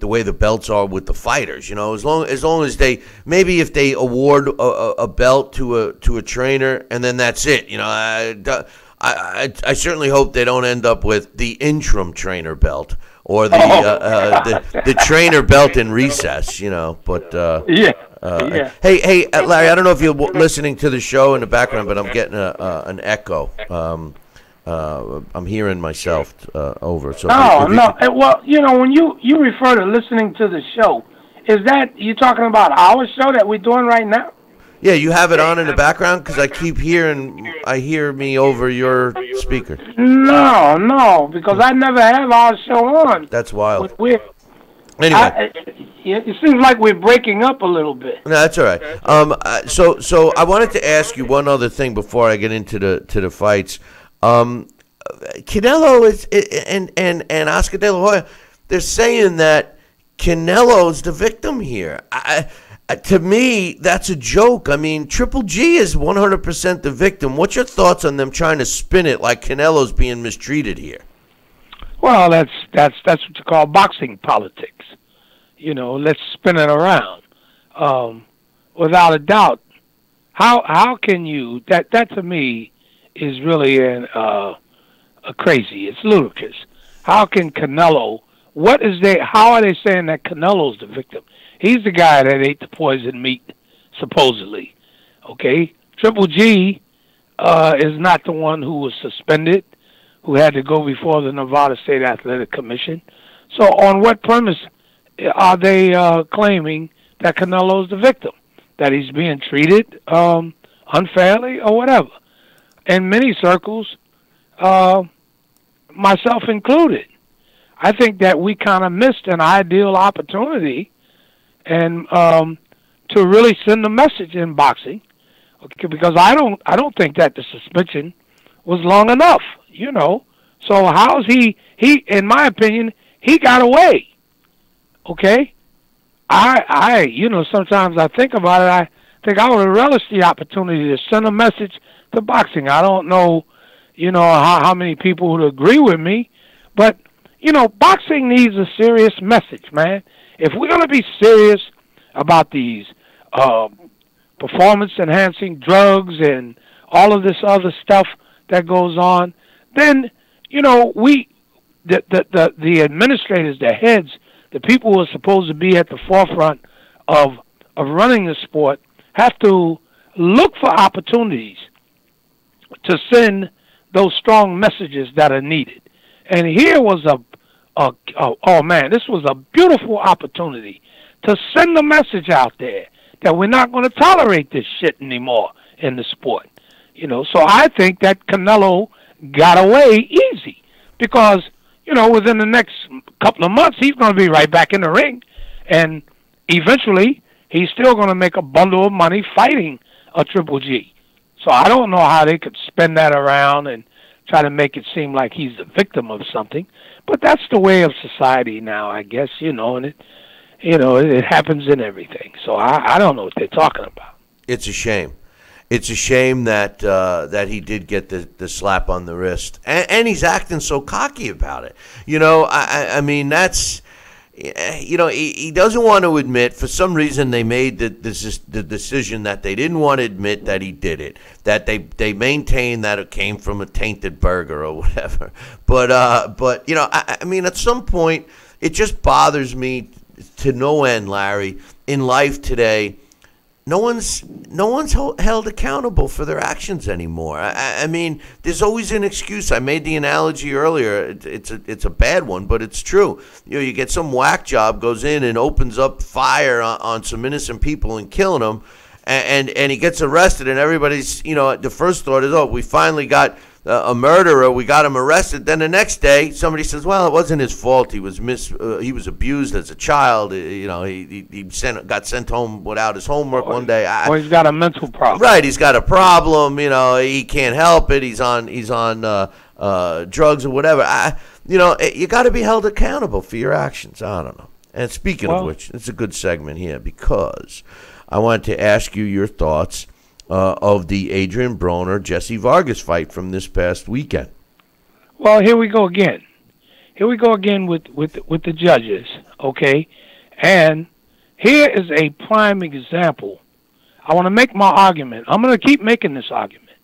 way the belts are with the fighters. As long as they, maybe if they award a belt to a trainer and then that's it. I certainly hope they don't end up with the interim trainer belt or the trainer belt in recess. But yeah. Hey, Larry, I don't know if you're listening to the show in the background, but I'm getting an echo. I'm hearing myself over. So no. Well, when you refer to listening to the show, is that you talking about our show that we're doing right now? Yeah, you have it on in the background because I hear me over your speaker. No, because I never have our show on. That's wild. Anyway, it seems like we're breaking up a little bit. No, that's all right. So I wanted to ask you one other thing before I get into the fights. Canelo and Oscar De La Hoya, they're saying that Canelo's the victim here. To me, that's a joke. I mean, Triple G is 100% the victim. What's your thoughts on them trying to spin it like Canelo's being mistreated here? Well, that's what you call boxing politics. Let's spin it around. Without a doubt, how can you? That to me is really a crazy. It's ludicrous. how can Canelo? How are they saying that Canelo's the victim? He's the guy that ate the poison meat, supposedly. Okay, Triple G is not the one who was suspended, who had to go before the Nevada State Athletic Commission. So on what premise are they claiming that Canelo's the victim? That he's being treated unfairly or whatever? In many circles, myself included, I think that we kind of missed an ideal opportunity and to really send a message in boxing. Okay, because I don't think that the suspension was long enough, you know. So how's he in my opinion, he got away. Okay? I you know, sometimes I think about it, I think I would have relished the opportunity to send a message to boxing. I don't know, you know, how many people would agree with me, but you know, boxing needs a serious message, man. If we're going to be serious about these performance-enhancing drugs and all of this other stuff that goes on, then, you know, the administrators, the heads, the people who are supposed to be at the forefront of running the sport have to look for opportunities to send those strong messages that are needed. And here was oh man, this was a beautiful opportunity to send a message out there that we're not going to tolerate this shit anymore in the sport. You know, so I think that Canelo got away easy because, you know, within the next couple of months, he's going to be right back in the ring. And eventually, he's still going to make a bundle of money fighting a Triple G. So I don't know how they could spin that around and try to make it seem like he's the victim of something. But that's the way of society now, I guess, you know, and it happens in everything. So I don't know what they're talking about. It's a shame. It's a shame that that he did get the slap on the wrist, and he's acting so cocky about it. You know, I mean, that's, you know, he doesn't want to admit. For some reason, they made the decision that they didn't want to admit that he did it. That they maintain that it came from a tainted burger or whatever. But you know, I mean, at some point, it just bothers me to no end, Larry. In life today, no one's held accountable for their actions anymore. I mean, there's always an excuse. I made the analogy earlier. It's a bad one, but it's true. You know, you get some whack job, goes in and opens up fire on some innocent people and killing them, and he gets arrested, and everybody's, you know, the first thought is, oh, we finally got a murderer, we got him arrested. Then the next day, somebody says, well, it wasn't his fault. He was he was abused as a child. You know, he got sent home without his homework one day. Or he's got a mental problem. Right, he's got a problem. You know, he can't help it. He's on drugs or whatever. You know, you got to be held accountable for your actions. I don't know. And speaking of which, it's a good segment here because I wanted to ask you your thoughts of the Adrian Broner Jesse Vargas fight from this past weekend. Well, here we go again. Here we go again with the judges, okay? And here is a prime example. I want to make my argument. I'm going to keep making this argument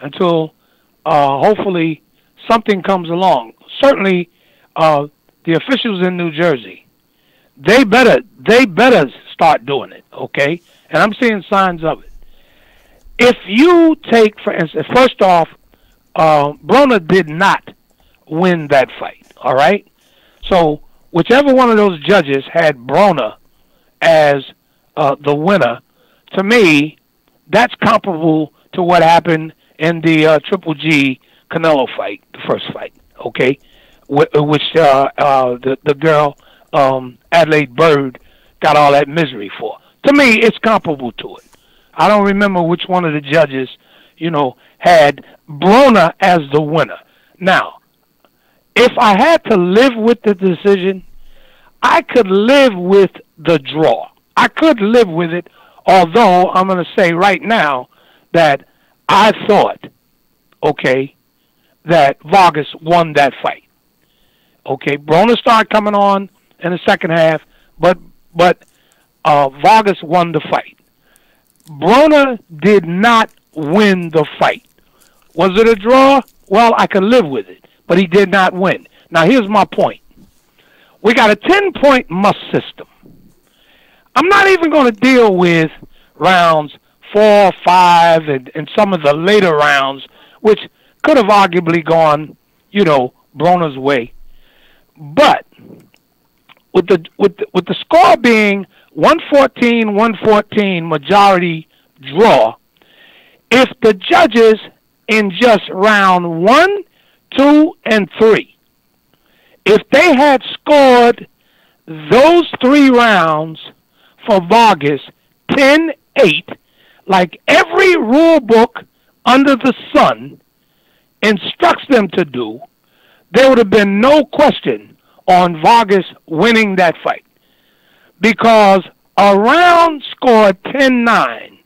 until hopefully something comes along. Certainly, the officials in New Jersey, they better start doing it, okay? And I'm seeing signs of it. If you take, for instance, first off, Broner did not win that fight, all right? So whichever one of those judges had Broner as the winner, to me, that's comparable to what happened in the Triple G Canelo fight, the first fight, okay? Which the girl, Adelaide Bird, got all that misery for. To me, it's comparable to it. I don't remember which one of the judges, you know, had Broner as the winner. Now, if I had to live with the decision, I could live with the draw. I could live with it, although I'm going to say right now that I thought, okay, that Vargas won that fight. Okay, Broner started coming on in the second half, but Vargas won the fight. Broner did not win the fight. Was it a draw? Well, I could live with it, but he did not win. Now, here's my point. We got a 10-point must system. I'm not even going to deal with rounds 4, 5, and some of the later rounds, which could have arguably gone, Broner's way. But with the score being 114 majority draw, if the judges in just round 1, 2, and 3, if they had scored those 3 rounds for Vargas 10-8, like every rule book under the sun instructs them to do, there would have been no question on Vargas winning that fight. Because a round scored 10-9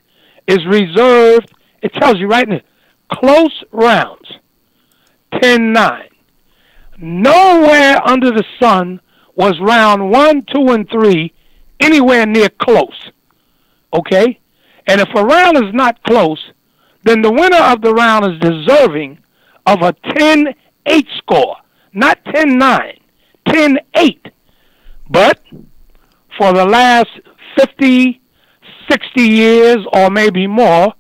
is reserved, it tells you right now, close rounds, 10-9. Nowhere under the sun was round 1, 2, and 3 anywhere near close. Okay? And if a round is not close, then the winner of the round is deserving of a 10-8 score, not 10-9, 10-8. But for the last 50, 60 years or maybe more,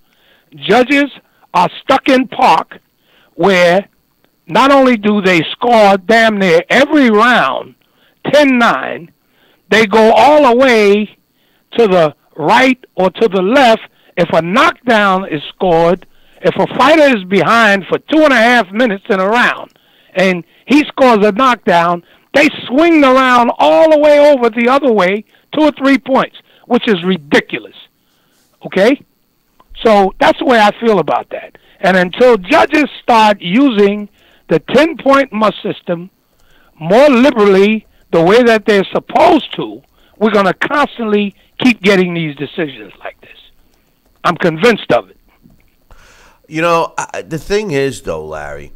judges are stuck in park where not only do they score damn near every round 10-9, they go all the way to the right or to the left. If a knockdown is scored, if a fighter is behind for 2.5 minutes in a round and he scores a knockdown, they swing the round all the way over the other way, 2 or 3 points, which is ridiculous. Okay? So that's the way I feel about that. And until judges start using the 10-point must system more liberally, the way that they're supposed to, we're going to constantly keep getting these decisions like this. I'm convinced of it. The thing is, though, Larry,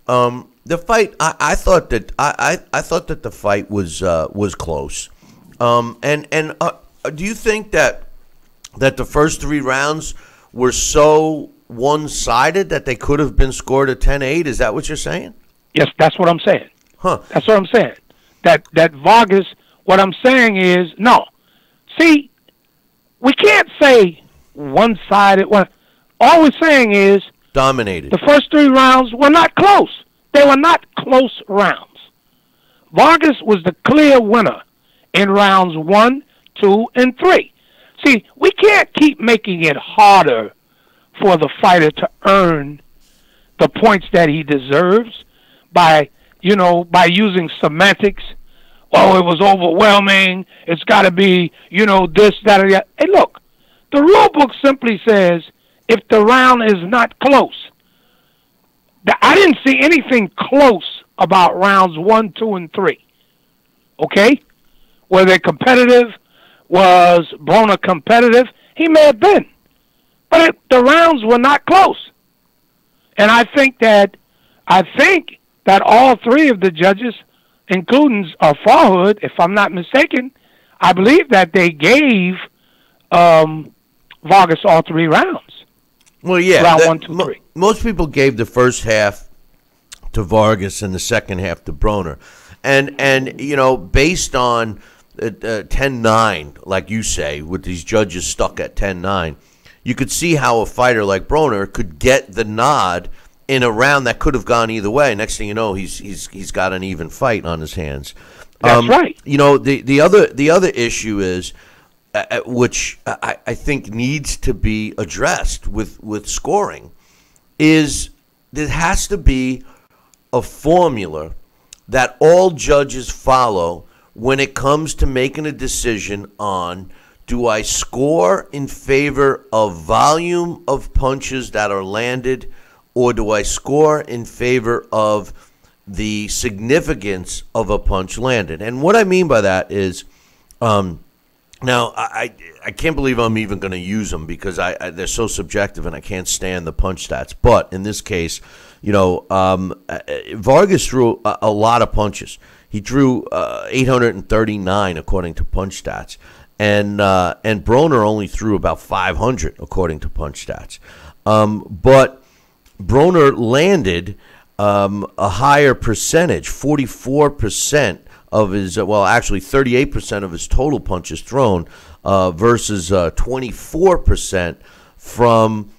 the fight. I thought that I thought that the fight was close. Do you think that the first 3 rounds were so one-sided that they could have been scored at 10-8? Is that what you're saying? Yes, that's what I'm saying. Huh? That's what I'm saying. That Vargas. What I'm saying is no. See, we can't say one-sided. All we're saying is dominated. The first 3 rounds were not close. They were not close rounds. Vargas was the clear winner in rounds 1, 2, and 3. See, we can't keep making it harder for the fighter to earn the points that he deserves by using semantics. Oh, it was overwhelming. It's got to be, this, that, or that. Hey, look, the rule book simply says if the round is not close. I didn't see anything close about rounds 1, 2, and 3. Okay? Were they competitive? Was Broner competitive? He may have been. But the rounds were not close. And I think that all 3 of the judges, including Farhood, if I'm not mistaken, I believe that they gave Vargas all 3 rounds. Well, yeah. Round 1, 2, 3. Most people gave the first half to Vargas and the second half to Broner. And based on 10-9, like you say, with these judges stuck at 10-9, you could see how a fighter like Broner could get the nod in a round that could have gone either way. Next thing you know, he's got an even fight on his hands. That's right. The other issue is, which I think needs to be addressed with scoring, is there has to be a formula that all judges follow when it comes to making a decision on, do I score in favor of volume of punches that are landed, or do I score in favor of the significance of a punch landed? And what I mean by that is, now I can't believe I'm even going to use them because they're so subjective and I can't stand the punch stats. But in this case, Vargas threw a lot of punches. He drew 839 according to punch stats, and Broner only threw about 500 according to punch stats. But Broner landed a higher percentage, 44% of his, well, actually 38% of his total punches thrown versus 24% from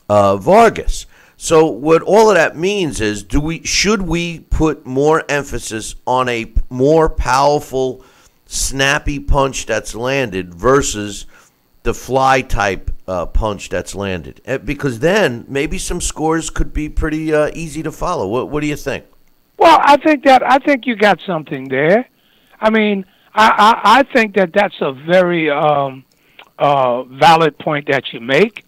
Vargas. So what all of that means is, should we put more emphasis on a more powerful, snappy punch that's landed versus the fly type punch that's landed? Because then maybe some scores could be pretty easy to follow. What do you think? Well, I think you got something there. I mean, I think that's a very valid point that you make.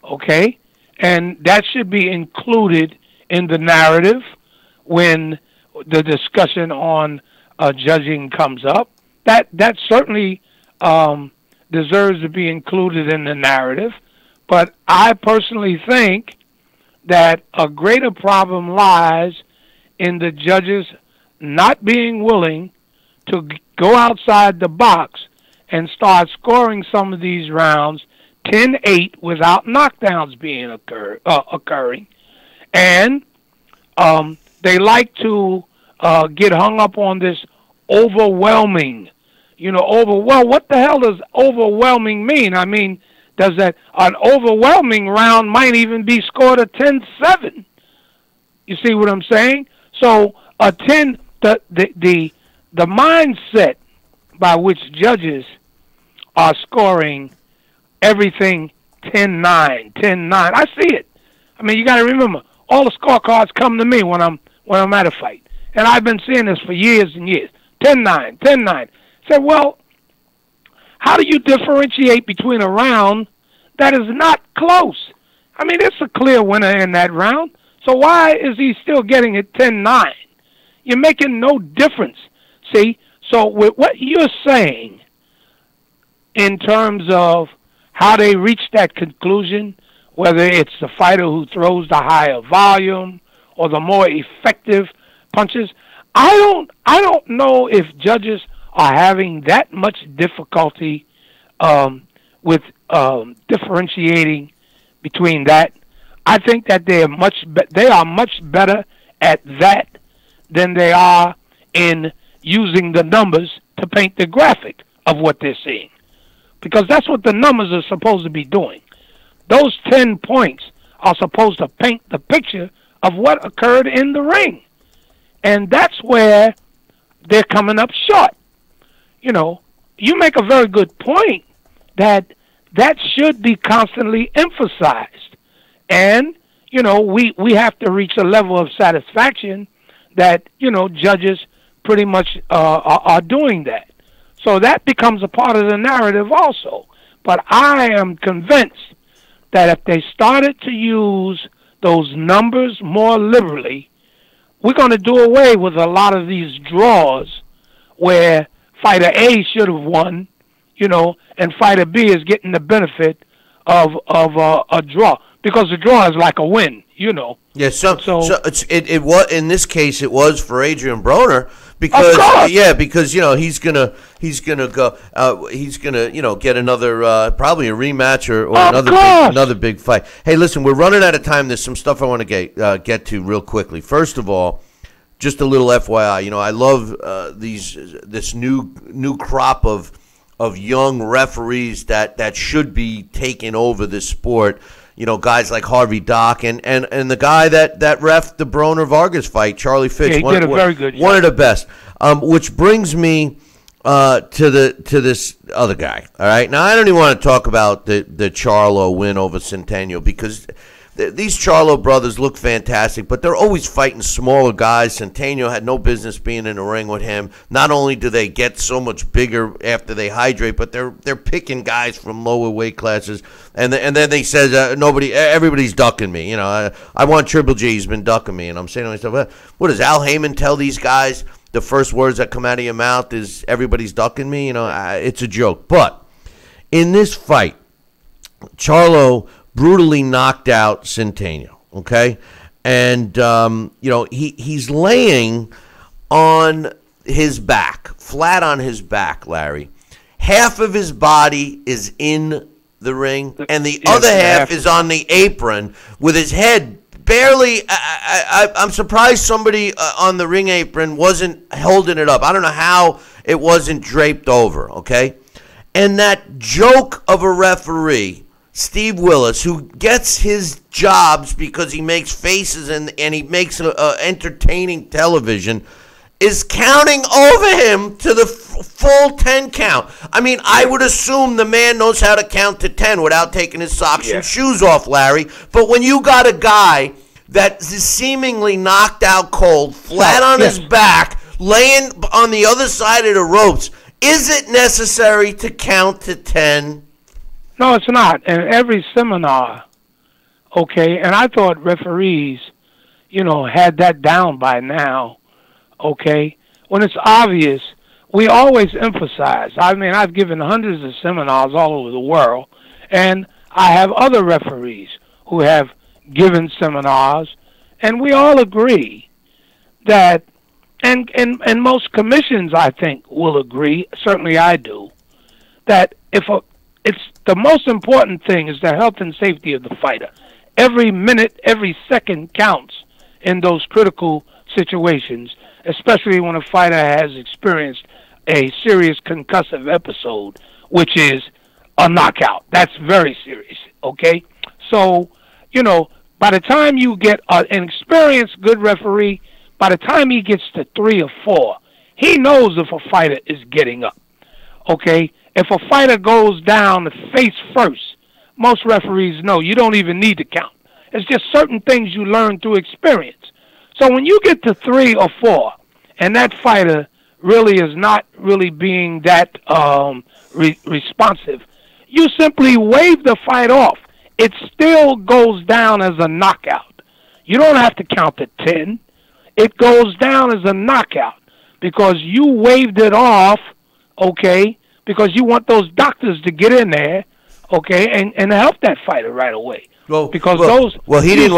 Okay. And that should be included in the narrative when the discussion on judging comes up. That certainly deserves to be included in the narrative. But I personally think that a greater problem lies in the judges not being willing to go outside the box and start scoring some of these rounds 10-8 without knockdowns being occurring. And they like to get hung up on this overwhelming, well, what the hell does overwhelming mean? I mean, does that an overwhelming round might even be scored a 10-7? You see what I'm saying? So the mindset by which judges are scoring everything 10-9, 10-9. I see it. I mean, you got to remember, all the scorecards come to me when I'm at a fight, and I've been seeing this for years and years. 10-9, 10-9. So, well, how do you differentiate between a round that is not close? I mean, it's a clear winner in that round. So why is he still getting it 10-9? You're making no difference. See, so with what you're saying in terms of how they reach that conclusion, whether it's the fighter who throws the higher volume or the more effective punches, I don't know if judges are having that much difficulty with differentiating between that. I think that they are much better at that than they are in using the numbers to paint the graphic of what they're seeing. Because that's what the numbers are supposed to be doing. Those 10 points are supposed to paint the picture of what occurred in the ring. And that's where they're coming up short. You make a very good point that should be constantly emphasized. And, we have to reach a level of satisfaction that, judges pretty much are doing that. So that becomes a part of the narrative also. But I am convinced that if they started to use those numbers more liberally, we're going to do away with a lot of these draws where fighter A should have won, and fighter B is getting the benefit of a draw, because the draw is like a win, Yeah, so it was, in this case it was for Adrian Broner because he's gonna go get another probably a rematch or another big fight. Hey, listen, we're running out of time. There's some stuff I want to get to real quickly. First of all, just a little FYI, I love this new crop of young referees that should be taking over this sport. Guys like Harvey Dock and the guy that ref the Broner Vargas fight, Charlie Fitch. Yeah, he did a very good job. One of the best. Which brings me to this other guy. All right, now I don't even want to talk about the Charlo win over Centeno, because these Charlo brothers look fantastic, but they're always fighting smaller guys. Centeno had no business being in the ring with him. Not only do they get so much bigger after they hydrate, but they're picking guys from lower weight classes. And then they says everybody's ducking me. I want Triple G. He's been ducking me, and I'm saying to myself, what does Al Heyman tell these guys? The first words that come out of your mouth is everybody's ducking me. It's a joke. But in this fight, Charlo brutally knocked out Centeno, okay? And, he's laying on his back, flat on his back, Larry. Half of his body is in the ring, and the other half is on the apron with his head barely. I'm surprised somebody on the ring apron wasn't holding it up. I don't know how it wasn't draped over. Okay, and that joke of a referee, Steve Willis, who gets his jobs because he makes faces and he makes entertaining television, is counting over him to the full 10 count. I mean, I would assume the man knows how to count to 10 without taking his socks and shoes off, Larry. But when you got a guy that is seemingly knocked out cold, flat on his back, laying on the other side of the ropes, is it necessary to count to 10? No, it's not. And every seminar, okay, and I thought referees, had that down by now, okay, when it's obvious, we always emphasize. I mean, I've given hundreds of seminars all over the world, and I have other referees who have given seminars, and we all agree that, and most commissions, I think, will agree, certainly I do, that it's the most important thing is the health and safety of the fighter. Every minute, every second counts in those critical situations, especially when a fighter has experienced a serious concussive episode, which is a knockout. That's very serious, okay? So, by the time you get an experienced good referee, by the time he gets to 3 or 4, he knows if a fighter is getting up, okay? If a fighter goes down face first, most referees know you don't even need to count. It's just certain things you learn through experience. So when you get to 3 or 4, and that fighter really is not really being that responsive, you simply wave the fight off. It still goes down as a knockout. You don't have to count to 10. It goes down as a knockout because you waved it off, okay, because you want those doctors to get in there, okay, and help that fighter right away. Because those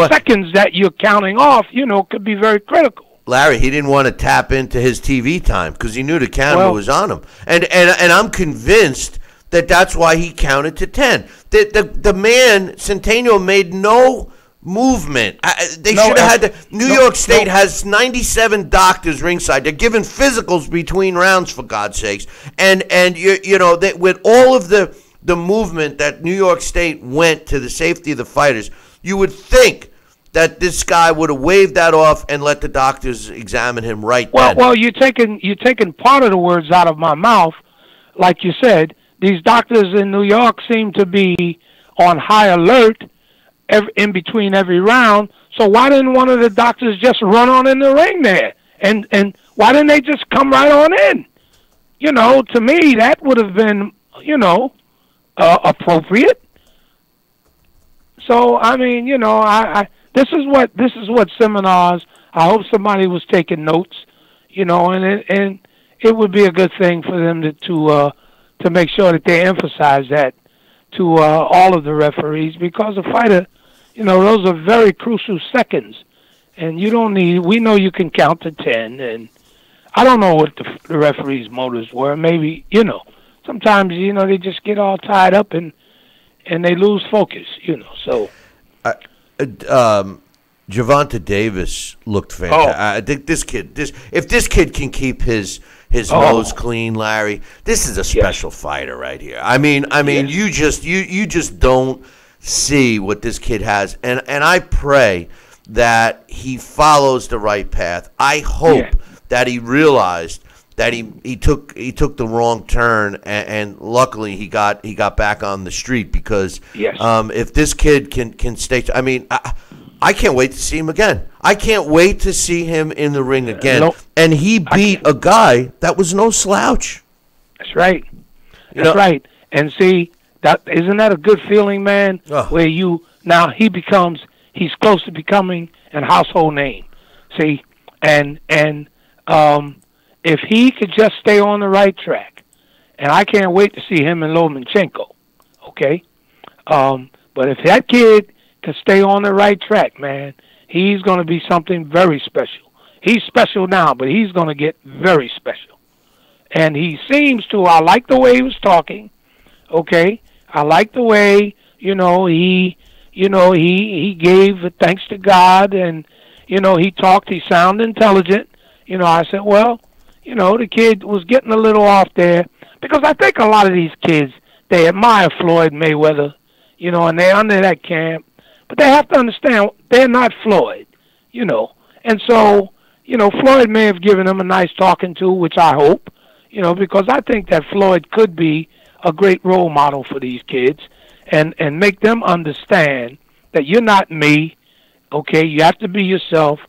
seconds that you're counting off, could be very critical. Larry, he didn't want to tap into his TV time because he knew the camera was on him. And I'm convinced that that's why he counted to 10. The man, Centennial, made no movement. They should have had New York State has 97 doctors ringside. They're giving physicals between rounds, for God's sakes. And with all of the movement that New York State went to the safety of the fighters, you would think that this guy would have waved that off and let the doctors examine him then. Well, you're taking part of the words out of my mouth. Like you said, these doctors in New York seem to be on high alert in between every round. So why didn't one of the doctors just run on in the ring there? And why didn't they just come right on in? To me, that would have been, appropriate. So, I mean, this is what seminars, I hope somebody was taking notes, and it would be a good thing for them to make sure that they emphasize that to all of the referees, because a fighter, those are very crucial seconds, and we know you can count to 10, and I don't know what the referees' motives were. Maybe, sometimes, they just get all tied up and they lose focus, so. Gervonta Davis looked fantastic. I think if this kid can keep his nose clean, Larry, this is a special fighter right here. I mean, you just don't see what this kid has, and I pray that he follows the right path. I hope that he realized that he took the wrong turn, and luckily he got back on the street, because if this kid can stay, I can't wait to see him again. I can't wait to see him in the ring again. And he beat a guy that was no slouch. That's right. That's right. And see, isn't that a good feeling, man? Where he's close to becoming a household name. See, and if he could just stay on the right track, and I can't wait to see him and Lomachenko, okay? But if that kid can stay on the right track, man, he's going to be something very special. He's special now, but he's going to get very special. And he seems to, I like the way he was talking, okay? I like the way, he he gave thanks to God, and, he talked, he sounded intelligent. I said, well, the kid was getting a little off there, because I think a lot of these kids, they admire Floyd Mayweather, and they're under that camp, but they have to understand they're not Floyd, and so, Floyd may have given him a nice talking to, which I hope, because I think that Floyd could be a great role model for these kids, and make them understand that you're not me, okay? You have to be yourself,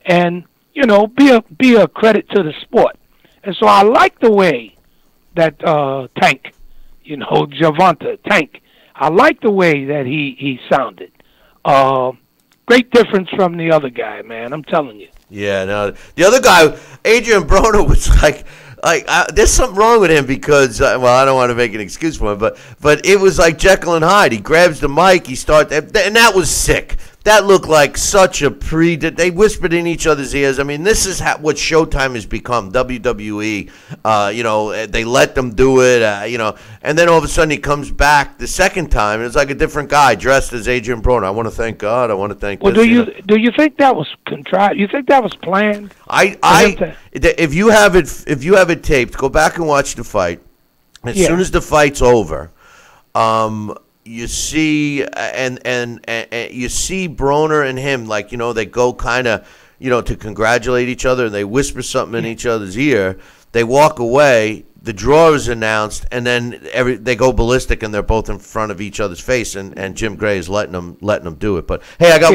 and be a credit to the sport. And so I like the way that Tank, Gervonta Tank, I like the way that he sounded. Great difference from the other guy, man. I'm telling you. Yeah, no, the other guy, Adrian Broner, was like there's something wrong with him because, I don't want to make an excuse for him, but it was like Jekyll and Hyde. He grabs the mic, he starts, and that was sick. That looked like such a they whispered in each other's ears. I mean, this is what Showtime has become, WWE. They let them do it, and then all of a sudden he comes back the second time, and it's like a different guy dressed as Adrian Broner. I want to thank God. I want to thank do you think that was contrived? You think that was planned? If you have it taped, go back and watch the fight. As soon as the fight's over, you see and you see Broner and him, they go kind of to congratulate each other, and they whisper something in each other's ear. They walk away. The draw is announced, and then they go ballistic, and they're both in front of each other's face, and Jim Gray is letting them do it. But hey, I got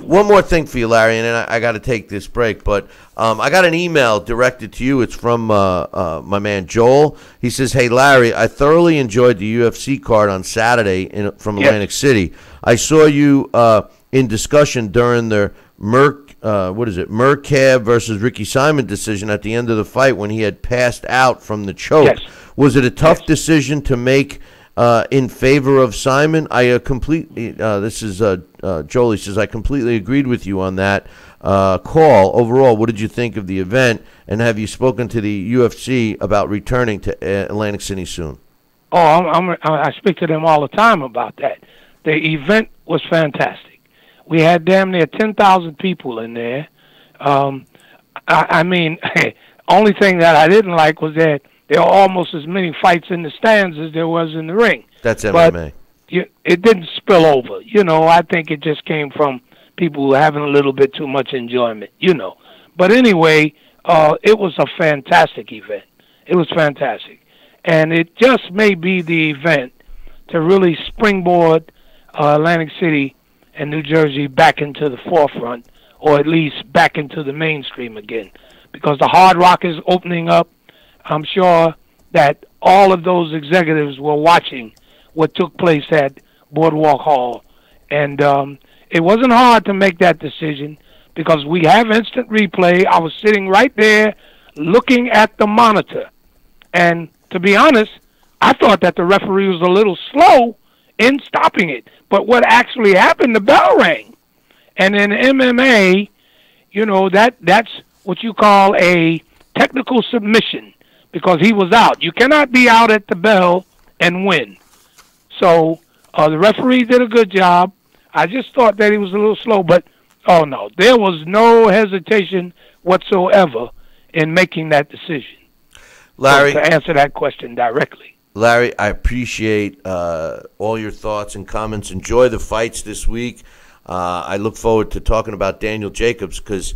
one more thing for you, Larry, and then I got to take this break. But I got an email directed to you. It's from my man Joel. He says, "Hey Larry, I thoroughly enjoyed the UFC card on Saturday from Atlantic City. I saw you in discussion during the Mercab versus Ricky Simon decision at the end of the fight when he had passed out from the choke. Yes. Was it a tough decision to make in favor of Simon? This is Joel. He says, I completely agreed with you on that call. Overall, what did you think of the event, and have you spoken to the UFC about returning to Atlantic City soon? Oh, I speak to them all the time about that. The event was fantastic. We had damn near 10,000 people in there. I mean, only thing that I didn't like was that there were almost as many fights in the stands as there was in the ring. That's MMA. But it didn't spill over. I think it just came from people having a little bit too much enjoyment, But anyway, it was a fantastic event. It was fantastic. And it just may be the event to really springboard Atlantic City and New Jersey back into the forefront, or at least back into the mainstream again, because the Hard Rock is opening up. I'm sure that all of those executives were watching what took place at Boardwalk Hall, and it wasn't hard to make that decision because we have instant replay. I was sitting right there looking at the monitor, and to be honest, I thought that the referee was a little slow in stopping it. But what actually happened, the bell rang. And in MMA, that's what you call a technical submission because he was out. You cannot be out at the bell and win. So the referee did a good job. I just thought that he was a little slow, but, oh, no, there was no hesitation whatsoever in making that decision. Larry, to answer that question directly. Larry, I appreciate all your thoughts and comments. Enjoy the fights this week. I look forward to talking about Daniel Jacobs because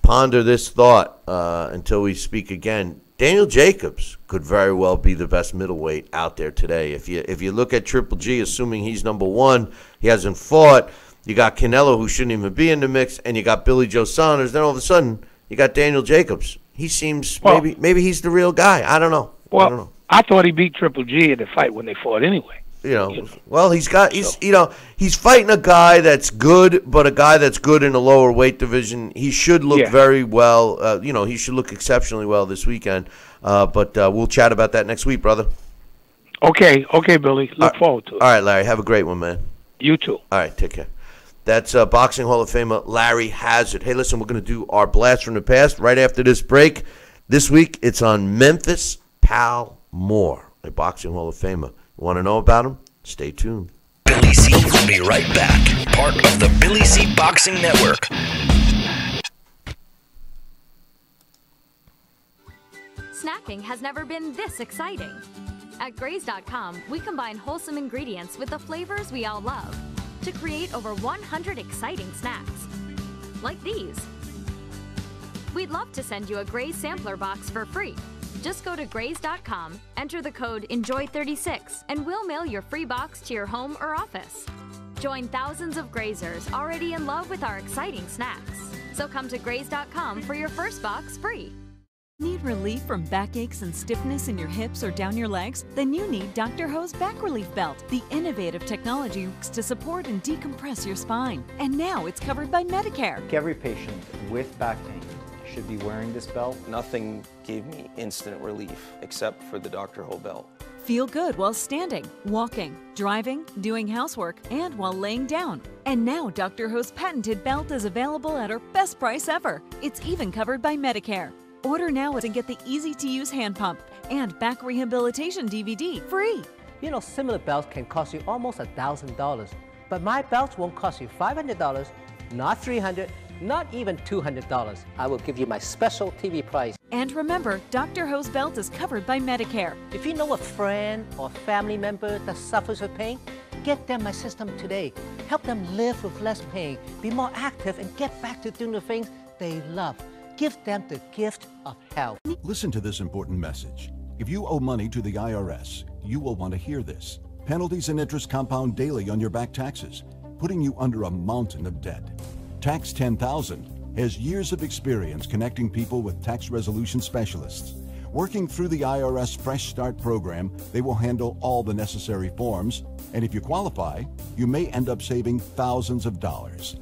ponder this thought until we speak again. Daniel Jacobs could very well be the best middleweight out there today. If you look at Triple G, assuming he's number one, he hasn't fought. You got Canelo, who shouldn't even be in the mix, and you got Billy Joe Saunders. Then all of a sudden, you got Daniel Jacobs. He seems maybe he's the real guy. I don't know. I thought he beat Triple G in the fight when they fought anyway. Well, he's fighting a guy that's good, but a guy that's good in a lower weight division. He should look very well. He should look exceptionally well this weekend. But we'll chat about that next week, brother. Okay, Billy. Look forward to it. All right, Larry. Have a great one, man. You too. All right, take care. That's Boxing Hall of Famer Larry Hazzard. Hey, listen, we're going to do our blast from the past right after this break. This week, it's on Memphis Pal Moore, a Boxing Hall of Famer. Want to know about him? Stay tuned. Billy C will be right back. part of the Billy C. Boxing Network. Snacking has never been this exciting. At Graze.com, we combine wholesome ingredients with the flavors we all love to create over 100 exciting snacks, like these. We'd love to send you a Graze sampler box for free. Just go to Graze.com, enter the code ENJOY36, and we'll mail your free box to your home or office. Join thousands of Grazers already in love with our exciting snacks. So come to Graze.com for your first box free. Need relief from backaches and stiffness in your hips or down your legs? Then you need Dr. Ho's Back Relief Belt, the innovative technology to support and decompress your spine. And now it's covered by Medicare. Every patient with back pain should be wearing this belt. Nothing gave me instant relief except for the Dr. Ho belt. Feel good while standing, walking, driving, doing housework, and while laying down. And now Dr. Ho's patented belt is available at our best price ever. It's even covered by Medicare. Order now and get the easy-to-use hand pump and back rehabilitation DVD free. You know, similar belts can cost you almost $1,000, but my belts won't cost you $500, not $300, not even $200. I will give you my special TV price. And remember, Dr. Ho's belt is covered by Medicare. If you know a friend or family member that suffers with pain, get them my system today. Help them live with less pain, be more active, and get back to doing the things they love. Give them the gift of health. Listen to this important message. If you owe money to the IRS, you will want to hear this. Penalties and interest compound daily on your back taxes, putting you under a mountain of debt. Tax 10,000 has years of experience connecting people with tax resolution specialists. Working through the IRS Fresh Start program, they will handle all the necessary forms, and if you qualify, you may end up saving thousands of dollars.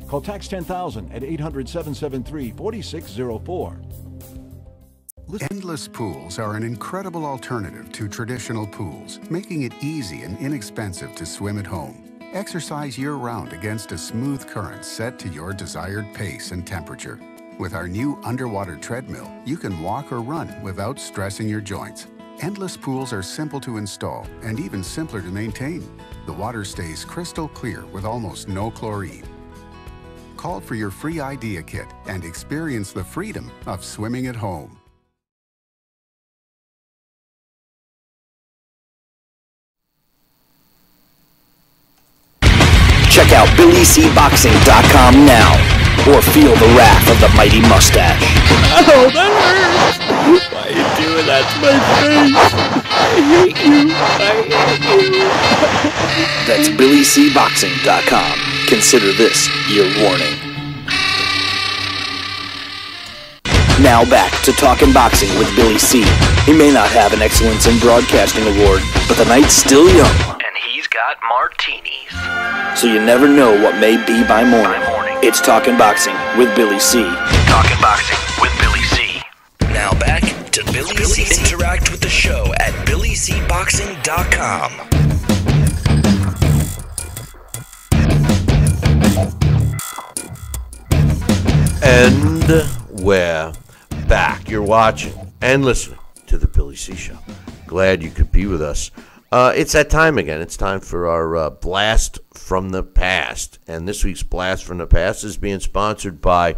Call Tax 10,000 at 800-773-4604. Endless pools are an incredible alternative to traditional pools, making it easy and inexpensive to swim at home. Exercise year-round against a smooth current set to your desired pace and temperature. With our new underwater treadmill, you can walk or run without stressing your joints. Endless pools are simple to install and even simpler to maintain. The water stays crystal clear with almost no chlorine. Call for your free idea kit and experience the freedom of swimming at home. Check out BillyCBoxing.com now, or feel the wrath of the mighty mustache. Oh, that hurts! Why are you doing that to my face? I hate you. That's BillyCBoxing.com. Consider this your warning. Now back to Talkin' Boxing with Billy C. He may not have an Excellence in Broadcasting award, but the night's still young. And he's got martinis. So you never know what may be by morning. It's Talkin' Boxing with Billy C. Talkin' Boxing with Billy C. Now back to Billy C. Interact with the show at BillyCBoxing.com. And we're back. You're watching and listening to the Billy C. Show. Glad you could be with us. It's that time again. It's time for our Blast from the Past. And this week's Blast from the Past is being sponsored by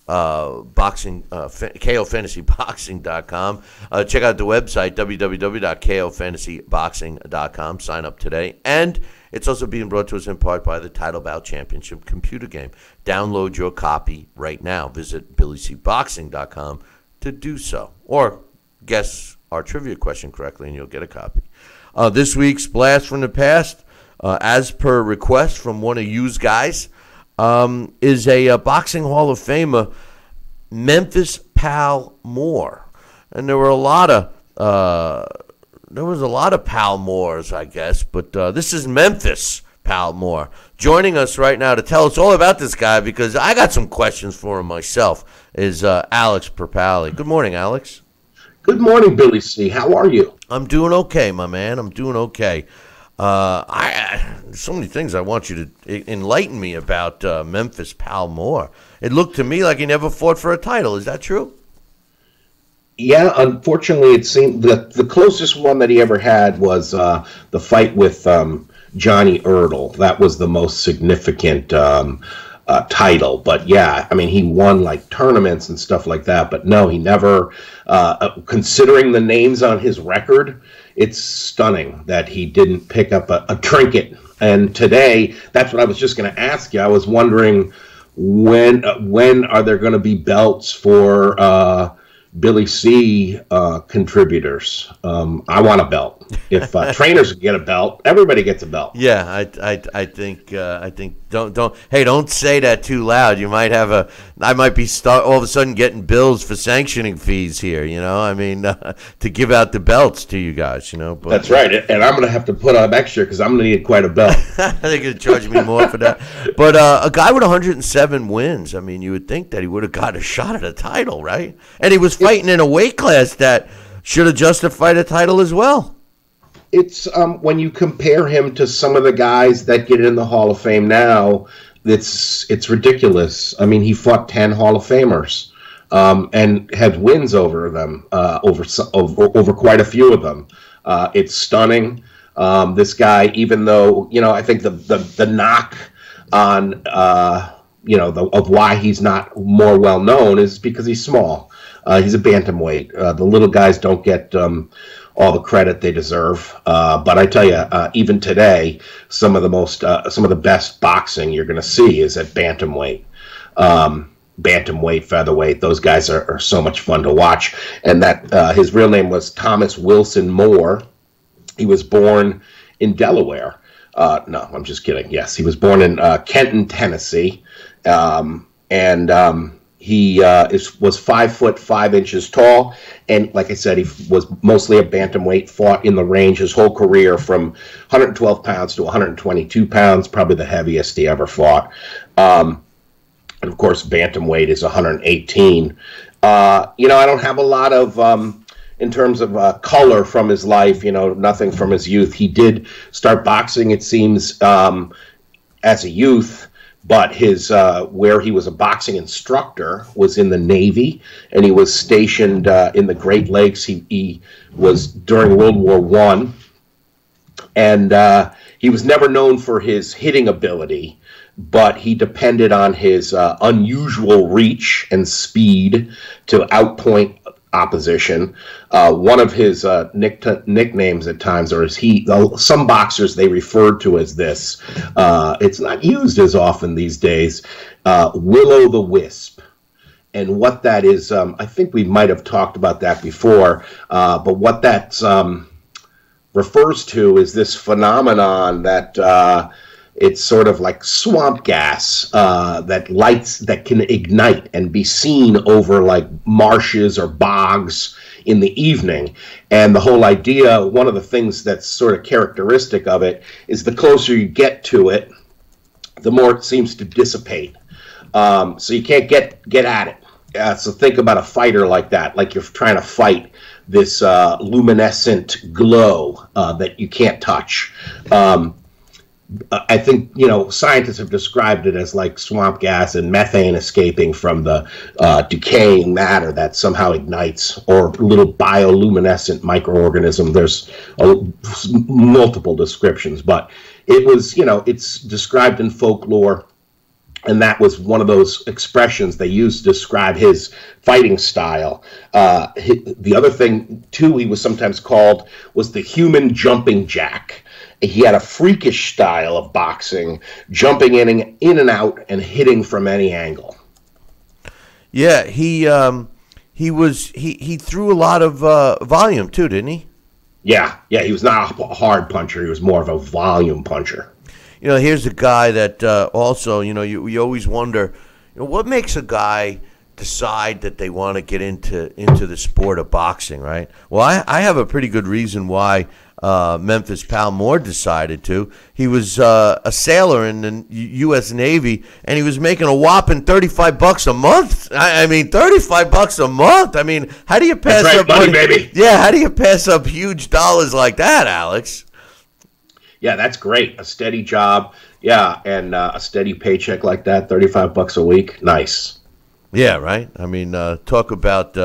KOFantasyBoxing.com. Check out the website, www.KOFantasyBoxing.com. Sign up today. And it's also being brought to us in part by the Title Bout Championship computer game. Download your copy right now. Visit BillyCBoxing.com to do so. Or guess our trivia question correctly and you'll get a copy. This week's Blast from the Past, as per request from one of yous guys, is a Boxing Hall of Famer, Memphis Pal Moore. And there were a lot of Pal Moores, I guess, but this is Memphis Pal Moore joining us right now to tell us all about this guy, because I got some questions for him myself, is Alex Pierpaoli. Good morning, Alex. Good morning, Billy C. How are you? I'm doing okay, my man. I'm doing okay. So many things I want you to enlighten me about Memphis Pal Moore. It looked to me like he never fought for a title. Is that true? Yeah, unfortunately, it seemed that the closest one that he ever had was the fight with Johnny Erdl. That was the most significant title. But yeah, I mean, he won like tournaments and stuff like that. But no, he never, considering the names on his record, it's stunning that he didn't pick up a trinket. And today, that's what I was just going to ask you. I was wondering when are there going to be belts for Billy C contributors? I want a belt. If trainers get a belt, everybody gets a belt. Yeah, I think don't say that too loud. You might have I might be all of a sudden getting bills for sanctioning fees here. You know, I mean, to give out the belts to you guys. You know, but that's right, and I'm going to have to put up extra because I'm going to need quite a belt. They're going to charge me more for that. But a guy with 107 wins, I mean, you would think that he would have got a shot at a title, right? And he was fighting in a weight class that should have justified a title as well. It's when you compare him to some of the guys that get in the Hall of Fame now, it's ridiculous. I mean, he fought 10 Hall of Famers and had wins over them, over quite a few of them. It's stunning. This guy, even though, you know, I think the knock on of why he's not more well known is because he's small. He's a bantamweight. The little guys don't get all the credit they deserve. But I tell you, even today, some of the best boxing you're going to see is at bantamweight. Bantamweight, featherweight, those guys are so much fun to watch. And that his real name was Thomas Wilson Moore. He was born in Delaware. No, I'm just kidding. Yes, he was born in Kenton, Tennessee. He was 5 foot 5 inches tall, and like I said, he was mostly a bantamweight. Fought in the range his whole career from 112 pounds to 122 pounds, probably the heaviest he ever fought. And of course, bantamweight is 118. You know, I don't have a lot of in terms of color from his life. You know, nothing from his youth. He did start boxing, it seems, as a youth. But his where he was a boxing instructor was in the Navy, and he was stationed in the Great Lakes. He was during World War I, and he was never known for his hitting ability, but he depended on his unusual reach and speed to outpoint opposition. One of his nicknames at times, or some boxers they referred to as this. It's not used as often these days. Will-o' the Wisp. And what that is, I think we might have talked about that before, but what that refers to is this phenomenon that it's sort of like swamp gas that can ignite and be seen over like marshes or bogs in the evening. And the whole idea, one of the things that's sort of characteristic of it, is the closer you get to it, the more it seems to dissipate. So you can't get at it. So think about a fighter like that, like you're trying to fight this luminescent glow that you can't touch. I think, you know, scientists have described it as like swamp gas and methane escaping from the decaying matter that somehow ignites, or little bioluminescent microorganism. There's multiple descriptions, but it was, you know, it's described in folklore, and that was one of those expressions they used to describe his fighting style. The other thing, too, he was sometimes called was the human jumping jack. He had a freakish style of boxing, jumping in and out and hitting from any angle. Yeah, he threw a lot of volume too, didn't he? Yeah, he was not a hard puncher. He was more of a volume puncher. You know, here's a guy that also, you know, you always wonder, you know, what makes a guy decide that they want to get into the sport of boxing, right? Well, I have a pretty good reason why Memphis Pal Moore decided to. He was a sailor in the U.S. Navy, and he was making a whopping $35 a month. I mean, $35 a month. I mean, how do you pass up money, baby? Yeah, how do you pass up huge dollars like that, Alex? Yeah, that's great. A steady job, yeah, and a steady paycheck like that, $35 a week, nice. Yeah, right. I mean, talk about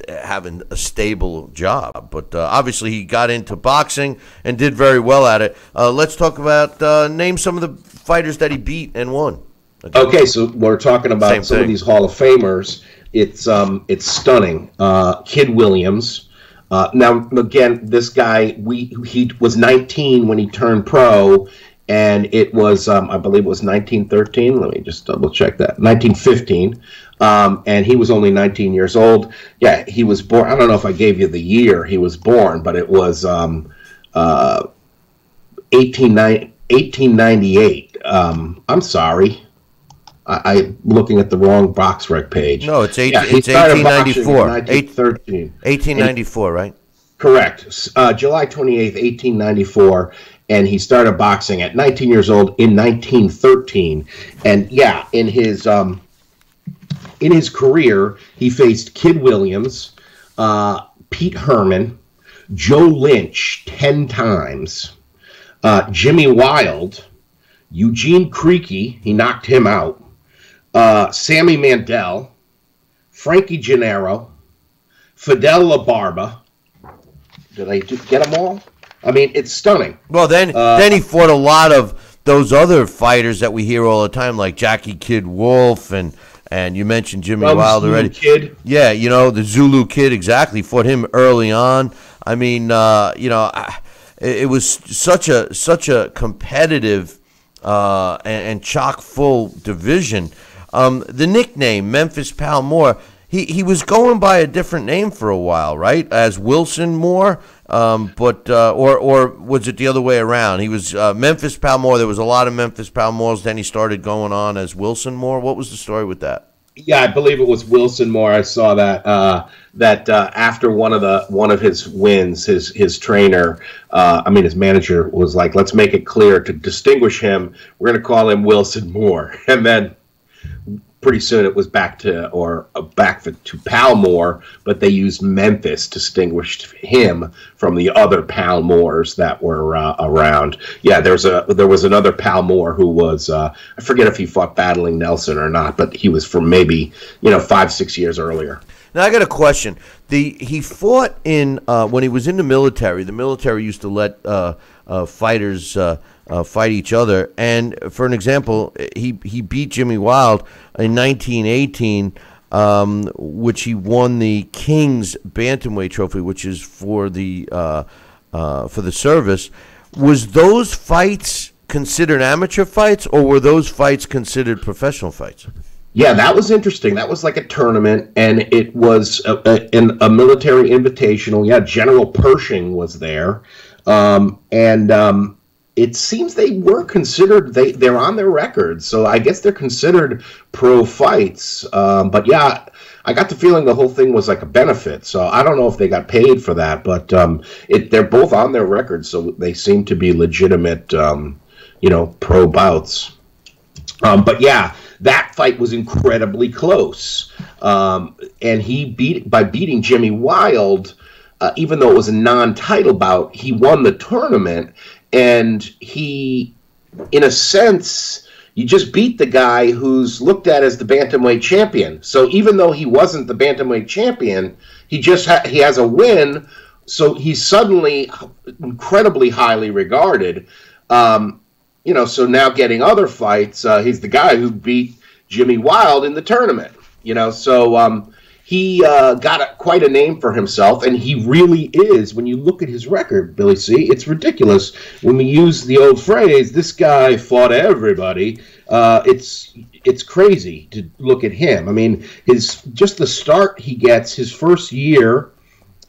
having a stable job. But obviously he got into boxing and did very well at it. Let's talk about name some of the fighters that he beat and won. Okay, so we're talking about some of these Hall of Famers. It's stunning. Kid Williams. Now again, this guy he was 19 when he turned pro, and it was I believe it was 1913. Let me just double check that. 1915. And he was only 19 years old. Yeah, he was born. I don't know if I gave you the year he was born, but it was 1898. I'm sorry. I'm looking at the wrong BoxRec page. No, it's 1894. 1913. 1894, right? Correct. July 28th, 1894. And he started boxing at 19 years old in 1913. And yeah, in his career, he faced Kid Williams, Pete Herman, Joe Lynch 10 times, Jimmy Wild, Eugene Creaky, he knocked him out, Sammy Mandel, Frankie Gennaro, Fidel LaBarba. Did I get them all? I mean, it's stunning. Well, then he fought a lot of those other fighters that we hear all the time, like Jackie Kid Wolf and you mentioned Jimmy Wild already. Kid. Yeah, the Zulu Kid, exactly. Fought him early on. I mean, it was such a competitive and chock full division. The nickname Memphis Pal Moore, he was going by a different name for a while, right? As Wilson Moore, but or was it the other way around? He was Memphis Pal Moore. There was a lot of Memphis Pal Moores. Then he started going on as Wilson Moore. What was the story with that? Yeah, I believe it was Wilson Moore. I saw that after one of his wins, his trainer, his manager was like, "Let's make it clear to distinguish him. We're going to call him Wilson Moore." And then pretty soon it was back to Pal Moore, but they used Memphis to distinguish him from the other Pal Moores that were around. Yeah, there was another Pal Moore who was I forget if he fought Battling Nelson or not, but he was from maybe 5-6 years earlier. Now I got a question. He fought in when he was in the military. The military used to let fighters fight each other, and for an example, he beat Jimmy Wild in 1918, which he won the King's Bantamweight Trophy, which is for the service. Was those fights considered amateur fights, or were those fights considered professional fights? Yeah, that was interesting. That was like a tournament, and it was a military invitational. Yeah, General Pershing was there, it seems they were considered, they're on their records, so I guess they're considered pro fights. But yeah, I got the feeling the whole thing was like a benefit, so I don't know if they got paid for that, but they're both on their records, so they seem to be legitimate, pro bouts. But yeah, that fight was incredibly close, and by beating Jimmy Wild, even though it was a non-title bout, he won the tournament. And he, in a sense, you just beat the guy who's looked at as the bantamweight champion. So even though he wasn't the bantamweight champion, he has a win. So he's suddenly incredibly highly regarded. So now getting other fights, he's the guy who beat Jimmy Wild in the tournament. So he got quite a name for himself, and he really is. When you look at his record, Billy C., it's ridiculous. When we use the old phrase, "This guy fought everybody," it's crazy to look at him. I mean, just the start he gets, his first year,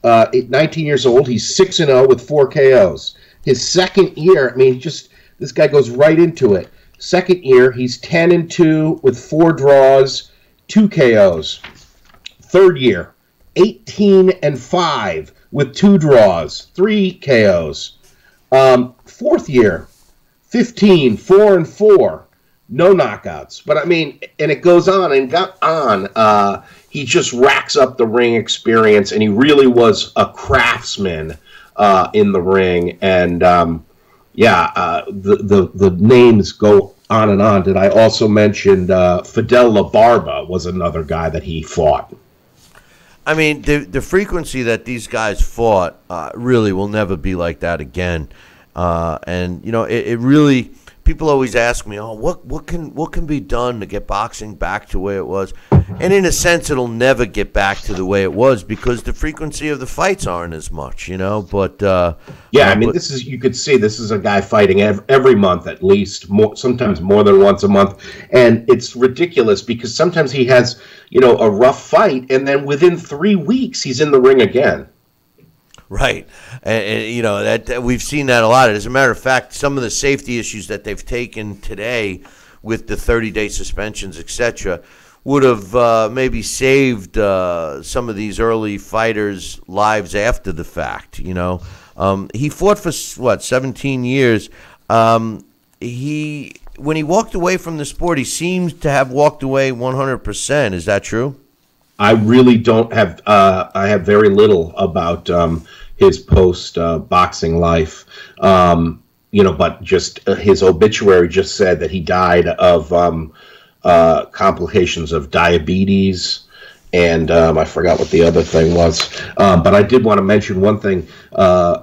at 19 years old, he's 6-0 with 4 KOs. His second year, this guy goes right into it. Second year, he's 10-2 with 4 draws, 2 KOs. Third year, 18-5 with 2 draws, 3 KOs. Fourth year, 15, 4-4, no knockouts. But and it goes on and got on. He just racks up the ring experience, and he really was a craftsman in the ring. And the names go on and on. Did I also mention Fidel La Barba was another guy that he fought? I mean, the frequency that these guys fought really will never be like that again. And you know, it really. People always ask me, "Oh, what can be done to get boxing back to the way it was?" And in a sense, it'll never get back to the way it was because the frequency of the fights aren't as much, you know. But yeah, I mean, this is, you could see this is a guy fighting every month at least, sometimes more than once a month, and it's ridiculous because sometimes he has, you know, a rough fight, and then within 3 weeks he's in the ring again. Right, and you know that we've seen that a lot. As a matter of fact, some of the safety issues that they've taken today with the 30-day suspensions, etc., would have maybe saved some of these early fighters' lives after the fact. You know, he fought for 17 years. When he walked away from the sport, he seems to have walked away 100%. Is that true? I really don't have. I have very little about his post boxing life. You know, but just his obituary just said that he died of complications of diabetes, and I forgot what the other thing was. But I did want to mention one thing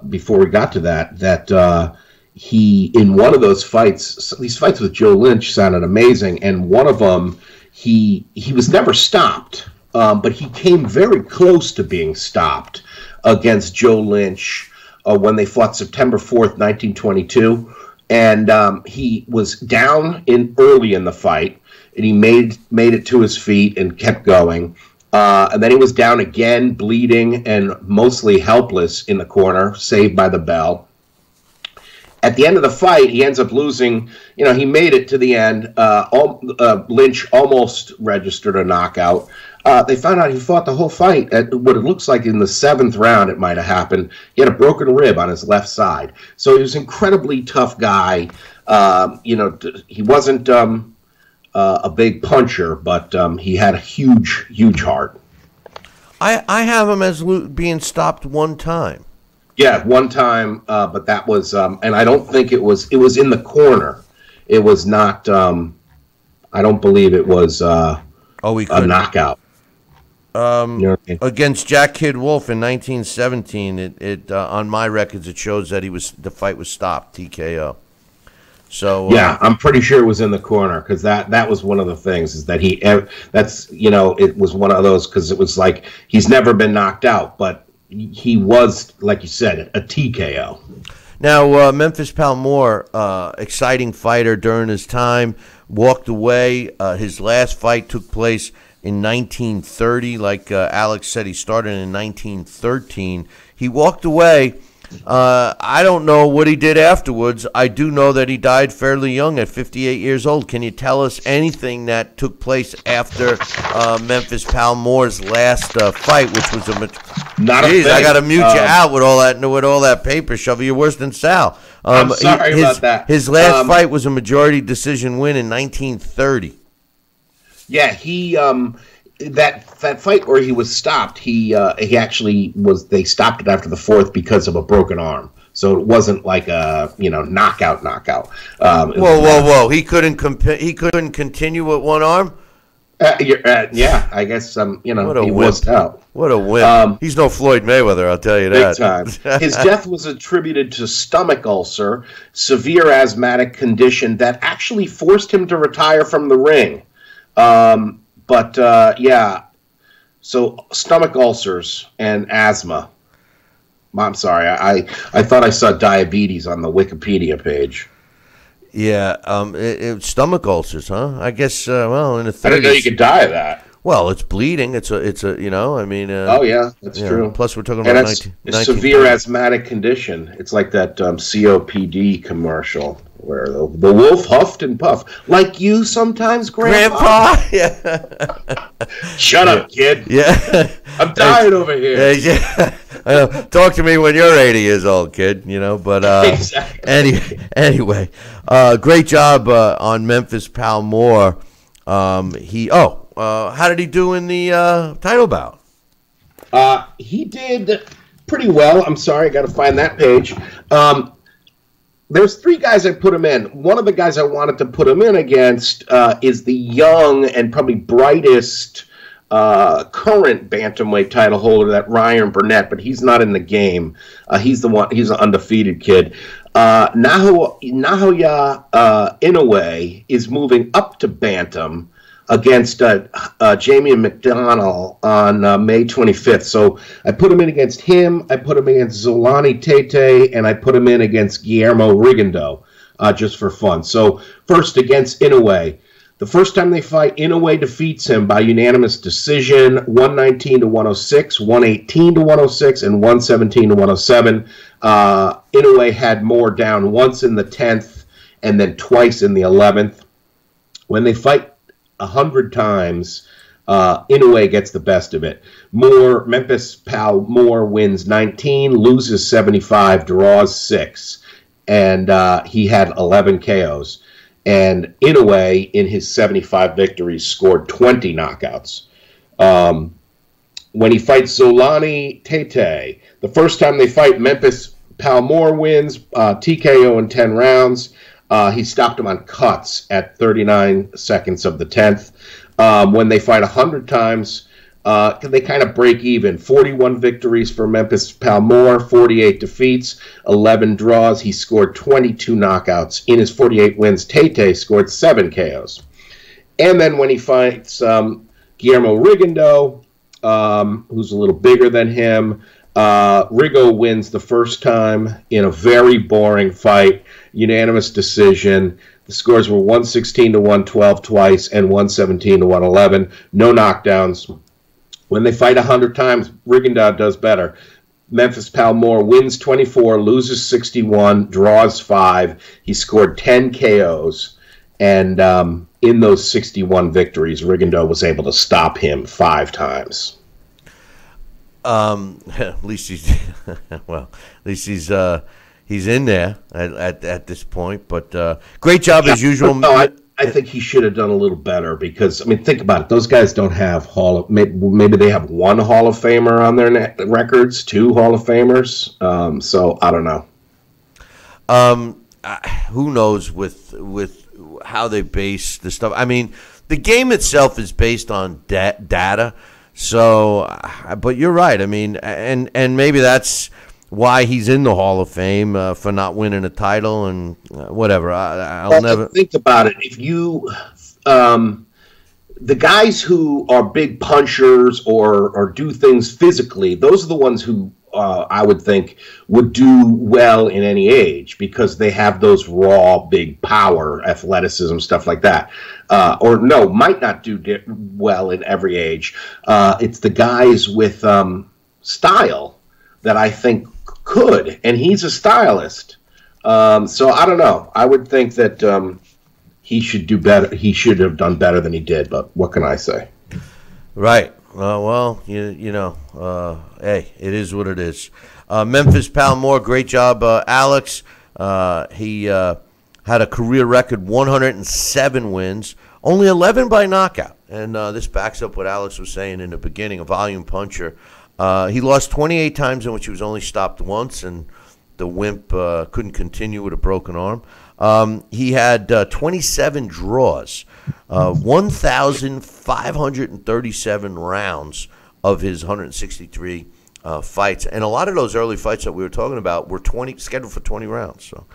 before we got to that. He, in one of those fights, these fights with Joe Lynch sounded amazing, and one of them he was never stopped. But he came very close to being stopped against Joe Lynch when they fought September 4th, 1922. And he was down early in the fight, and he made it to his feet and kept going. And then he was down again, bleeding and mostly helpless in the corner, saved by the bell. At the end of the fight, he ends up losing. You know, he made it to the end. Lynch almost registered a knockout. They found out he fought the whole fight. At what it looks like in the 7th round, it might have happened. He had a broken rib on his left side. So he was an incredibly tough guy. You know, he wasn't a big puncher, but he had a huge, huge heart. I have him as being stopped one time. Yeah, one time, but that was, and I don't think it was in the corner. It was not, I don't believe it was a knockout. You know what I mean? Against Jack Kid Wolf in 1917, it on my records it shows that the fight was stopped, TKO. So yeah, I'm pretty sure it was in the corner because that was one of the things is that that's, you know, it was one of those because it was like he's never been knocked out, but he was, like you said, a TKO. Now, Memphis Pal Moore, exciting fighter during his time, walked away. His last fight took place in 1930. Like Alex said, he started in 1913. He walked away. I don't know what he did afterwards. I do know that he died fairly young at 58 years old. Can you tell us anything that took place after Memphis Pal Moore's last fight, which was not a thing. I got to mute you out with all that paper shovel. You're worse than Sal. I'm sorry about that. His last fight was a majority decision win in 1930. Yeah, he that fight where he was stopped, he actually was. They stopped it after the 4th because of a broken arm. So it wasn't like a knockout. Whoa! He couldn't continue with one arm. Yeah, I guess he was out. What a win! He's no Floyd Mayweather, I'll tell you that. Big time. His death was attributed to stomach ulcer, severe asthmatic condition that actually forced him to retire from the ring. But yeah, so stomach ulcers and asthma. I'm sorry, I thought I saw diabetes on the Wikipedia page. Yeah, stomach ulcers, huh? I guess. Well, in the 30s. I didn't know you could die of that. Well, it's bleeding. It's a I mean. Oh yeah, that's true. Plus, we're talking about severe asthmatic condition. It's like that COPD commercial where the wolf huffed and puffed, like you sometimes, Grandpa. Yeah. Shut up, kid. Yeah. I'm tired over here. Yeah. Talk to me when you're 80 years old, kid. But exactly. Anyway, great job on Memphis Pal Moore. How did he do in the title bout? He did pretty well. I'm sorry, I got to find that page. there's three guys I put him in. One of the guys I wanted to put him in against is the young and probably brightest current bantamweight title holder, that Ryan Burnett, but he's not in the game. He's an undefeated kid. Nahoya Inoue is moving up to bantam against Jamie McDonnell on May 25th. So I put him in against him, I put him against Zolani Tete, and I put him in against Guillermo Rigondeaux, just for fun. So first against Inoue. The first time they fight, Inoue defeats him by unanimous decision, 119 to 106, 118 to 106, and 117 to 107. Inoue had Moore down once in the 10th and then twice in the 11th. When they fight 100 times, Inoue gets the best of it. Memphis Pal Moore wins 19, loses 75, draws 6, and he had 11 KOs. And Inoue, in his 75 victories, scored 20 knockouts. When he fights Zolani Tete, the first time they fight, Memphis Pal Moore wins, TKO in 10 rounds. He stopped him on cuts at 39 seconds of the 10th. When they fight 100 times, they kind of break even. 41 victories for Memphis Pal Moore, 48 defeats, 11 draws. He scored 22 knockouts. In his 48 wins, Tete scored 7 KOs. And then when he fights Guillermo Rigondeaux, who's a little bigger than him, Rigo wins the first time in a very boring fight, unanimous decision. The scores were 116 to 112 twice and 117 to 111. No knockdowns. When they fight 100 times, Rigondeaux does better. Memphis Pal Moore wins 24, loses 61, draws 5. He scored 10 KOs. And in those 61 victories, Rigondeaux was able to stop him 5 times. At least he's he's in there at this point. But great job as usual. No, I think he should have done a little better because, I mean, think about it. Those guys don't have maybe they have 1 Hall of Famer on their records, 2 Hall of Famers. So I don't know. Who knows with how they base the stuff? I mean, the game itself is based on data. So, but you're right. I mean, and maybe that's why he's in the Hall of Fame for not winning a title and whatever. I'll never think about it. If you, the guys who are big punchers or do things physically, those are the ones who I would think would do well in any age because they have those raw, big power, athleticism, stuff like that. Might not do well in every age. It's the guys with style that I think could, and he's a stylist. So I don't know. I would think that he should do better. He should have done better than he did, but what can I say? Right. Well, you know, hey, it is what it is. Memphis Pal Moore, great job, Alex. He had a career record 107 wins, only 11 by knockout. And this backs up what Alex was saying in the beginning, a volume puncher. He lost 28 times in which he was only stopped once, and the wimp couldn't continue with a broken arm. He had 27 draws, 1,537 rounds of his 163 fights. And a lot of those early fights that we were talking about were scheduled for 20 rounds. So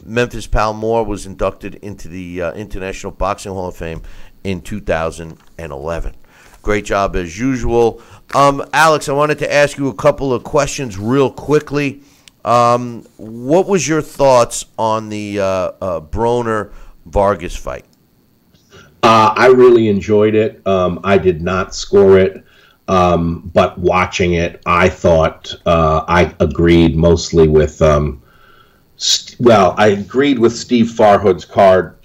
Memphis Pal Moore was inducted into the International Boxing Hall of Fame in 2011. Great job as usual. Alex, I wanted to ask you a couple of questions real quickly. What was your thoughts on the Broner Vargas fight? I really enjoyed it. I did not score it, but watching it, I thought I agreed mostly with. I agreed with Steve Farhood's card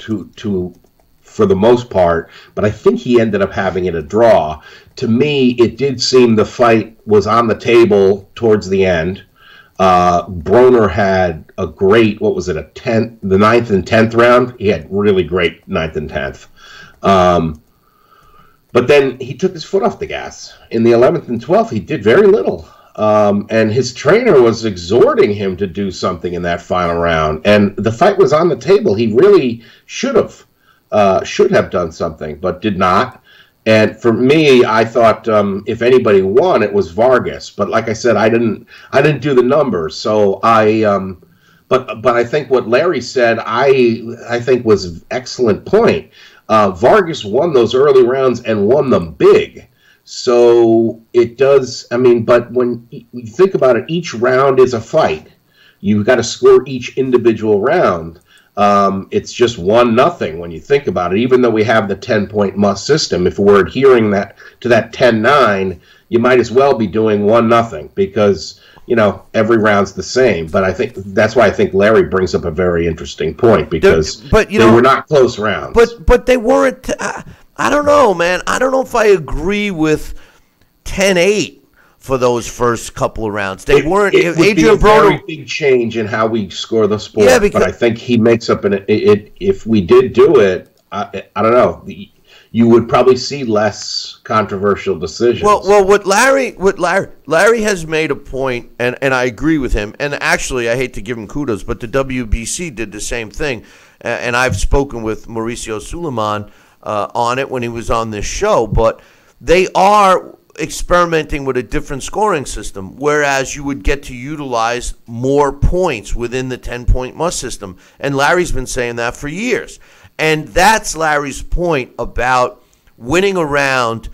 for the most part, but I think he ended up having it a draw. To me, it did seem the fight was on the table towards the end. Broner had a great, the 9th and 10th round. He had really great 9th and 10th. But then he took his foot off the gas. In the 11th and 12th, he did very little. And his trainer was exhorting him to do something in that final round. And the fight was on the table. He really should have done something, but did not. And for me, I thought if anybody won, it was Vargas. But like I said, I didn't do the numbers. So but I think what Larry said, I think was an excellent point. Vargas won those early rounds and won them big. So it does. I mean, but when you think about it, each round is a fight. You've got to score each individual round. It's just 1-0 when you think about it. Even though we have the 10-point must system, if we're adhering to that 10-9, you might as well be doing 1-0 because every round's the same. But I think that's why I think Larry brings up a very interesting point because they were not close rounds. But they weren't. I don't know, man. I don't know if I agree with 10-8 for those first couple of rounds. They weren't. It would be a very big change in how we score the sport. Yeah, but I think he makes up if we did do it, I don't know. You would probably see less controversial decisions. Well, what Larry has made a point, and I agree with him. And actually, I hate to give him kudos, but the WBC did the same thing. And I've spoken with Mauricio Suleiman on it when he was on this show. But they are experimenting with a different scoring system, whereas you would get to utilize more points within the 10-point must system. And Larry's been saying that for years. And that's Larry's point about winning a round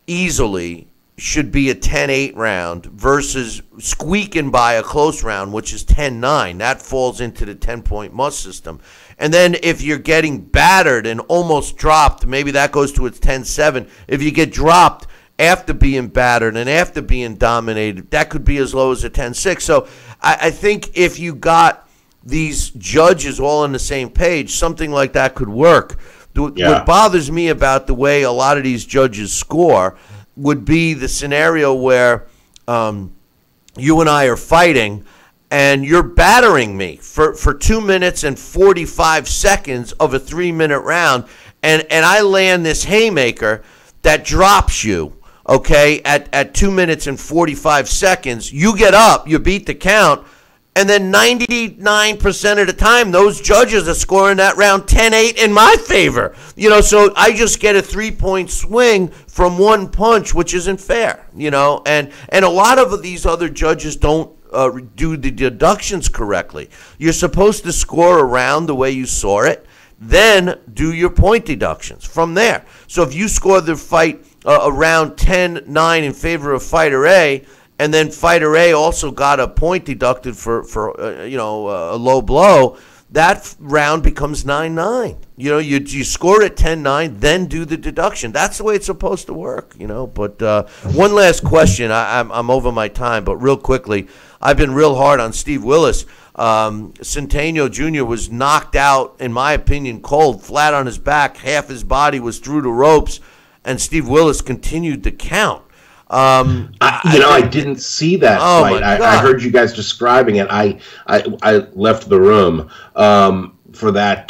easily should be a 10-8 round versus squeaking by a close round, which is 10-9. That falls into the 10-point must system. And then if you're getting battered and almost dropped, maybe that goes to its 10-7. If you get dropped after being battered and after being dominated, that could be as low as a 10-6. So I think if you got these judges all on the same page, something like that could work. What bothers me about the way a lot of these judges score would be the scenario where you and I are fighting and you're battering me for 2 minutes and 45 seconds of a 3-minute round, and I land this haymaker that drops you, okay, at 2 minutes and 45 seconds. You get up, you beat the count, and then 99% of the time, those judges are scoring that round 10-8 in my favor. So I just get a 3-point swing from one punch, which isn't fair, And a lot of these other judges don't do the deductions correctly. You're supposed to score a round the way you saw it, then do your point deductions from there. So if you score the fight around 10-9 in favor of fighter A, and then fighter A also got a point deducted for a low blow, that round becomes 9-9. You score at 10-9, then do the deduction. That's the way it's supposed to work, But one last question. I'm over my time, but real quickly, I've been real hard on Steve Willis. Centeno Jr. was knocked out, in my opinion, cold, flat on his back. Half his body was through the ropes, and Steve Willis continued to count. I didn't see that fight. I heard you guys describing it. I left the room for that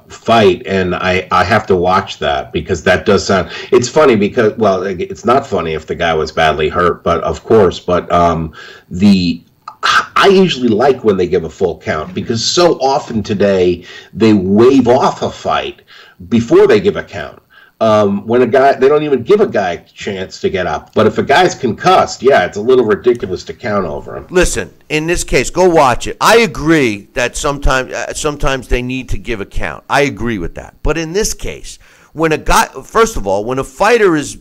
fight, and I have to watch that because that does sound. It's funny because, well, it's not funny if the guy was badly hurt, but of course, but I usually like when they give a full count because so often today they wave off a fight before they give a count. When a guy, they don't even give a guy a chance to get up. But if a guy's concussed, it's a little ridiculous to count over him. Listen, in this case, go watch it. I agree that sometimes they need to give a count. I agree with that. But in this case, when a guy, first of all, when a fighter is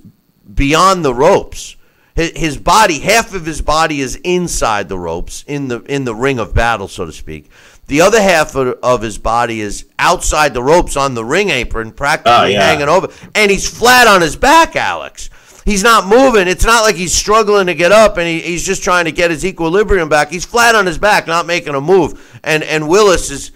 beyond the ropes, his body, half of his body is inside the ropes, in the ring of battle, so to speak. The other half of his body is outside the ropes on the ring apron, practically hanging over. And he's flat on his back, Alex. He's not moving. It's not like he's struggling to get up and he's just trying to get his equilibrium back. He's flat on his back, not making a move. And Willis is,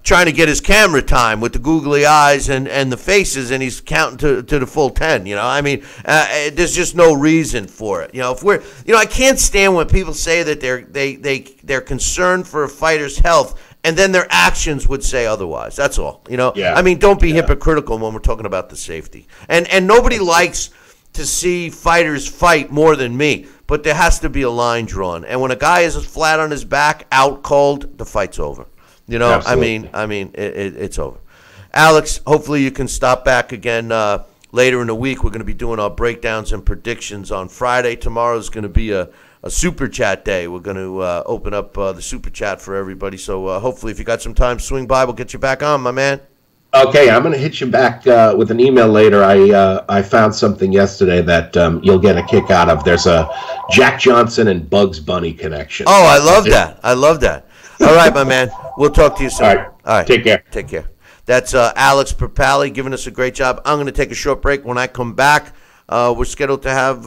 trying to get his camera time with the googly eyes and the faces, and he's counting to the full 10. There's just no reason for it. I can't stand when people say that they're concerned for a fighter's health, and then their actions would say otherwise. That's all. Don't be hypocritical when we're talking about the safety. And nobody likes to see fighters fight more than me. but there has to be a line drawn. And when a guy is flat on his back, out cold, the fight's over. You know, Absolutely. I mean, it's over. Alex, hopefully you can stop back again later in the week. We're going to be doing our breakdowns and predictions on Friday. Tomorrow is going to be a super chat day. We're going to open up the super chat for everybody. So hopefully if you got some time, swing by. We'll get you back on, my man. Okay, I'm going to hit you back with an email later. I found something yesterday that you'll get a kick out of. There's a Jack Johnson and Bugs Bunny connection. Oh, I love that. I love that. All right, my man. We'll talk to you soon. All right. Take care. Take care. That's Alex Pierpaoli giving us a great job. I'm going to take a short break. When I come back, we're scheduled to have,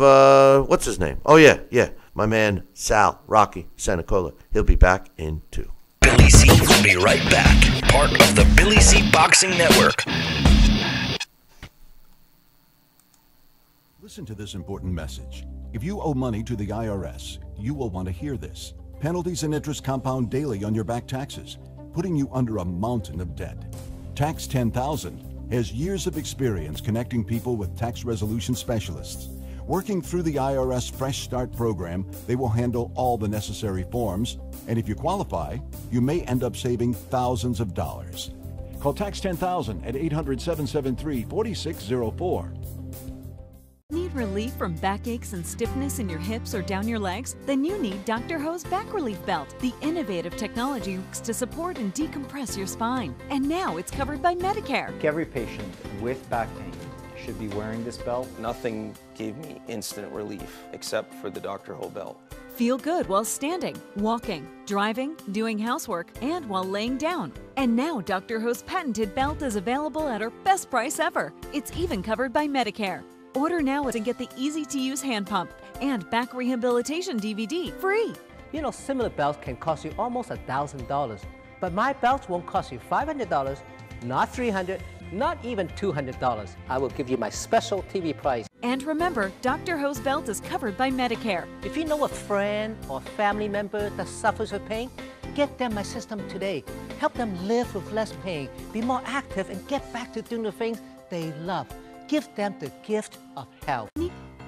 what's his name? Oh, yeah. My man, Sal Rocky Senacola. He'll be back in 2. Billy C will be right back. Part of the Billy C Boxing Network. Listen to this important message. If you owe money to the IRS, you will want to hear this. Penalties and interest compound daily on your back taxes, putting you under a mountain of debt. Tax 10,000 has years of experience connecting people with tax resolution specialists. Working through the IRS Fresh Start program, they will handle all the necessary forms, and if you qualify, you may end up saving thousands of dollars. Call Tax 10,000 at 800-773-4604. Need relief from backaches and stiffness in your hips or down your legs? Then you need Dr. Ho's Back Relief Belt. The innovative technology works to support and decompress your spine. And now it's covered by Medicare. Every patient with back pain should be wearing this belt. Nothing gave me instant relief except for the Dr. Ho belt. Feel good while standing, walking, driving, doing housework, and while laying down. And now Dr. Ho's patented belt is available at our best price ever. It's even covered by Medicare. Order now and get the easy-to-use hand pump and back rehabilitation DVD free. You know, similar belts can cost you almost $1,000, but my belts won't cost you $500, not $300, not even $200. I will give you my special TV price. And remember, Dr. Ho's belt is covered by Medicare. If you know a friend or family member that suffers with pain, get them my system today. Help them live with less pain, be more active, and get back to doing the things they love. Give them the gift of health.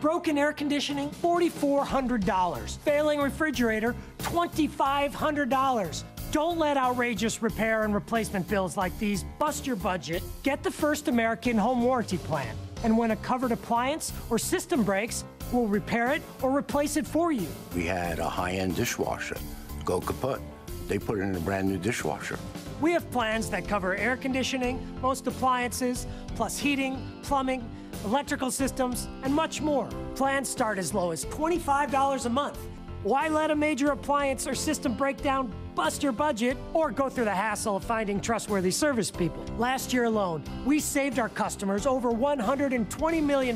Broken air conditioning, $4,400. Failing refrigerator, $2,500. Don't let outrageous repair and replacement bills like these bust your budget. Get the First American Home Warranty Plan. And when a covered appliance or system breaks, we'll repair it or replace it for you. We had a high-end dishwasher go kaput. They put it in a brand new dishwasher. We have plans that cover air conditioning, most appliances, plus heating, plumbing, electrical systems, and much more. Plans start as low as $25 a month. Why let a major appliance or system breakdown bust your budget or go through the hassle of finding trustworthy service people? Last year alone, we saved our customers over $120 million.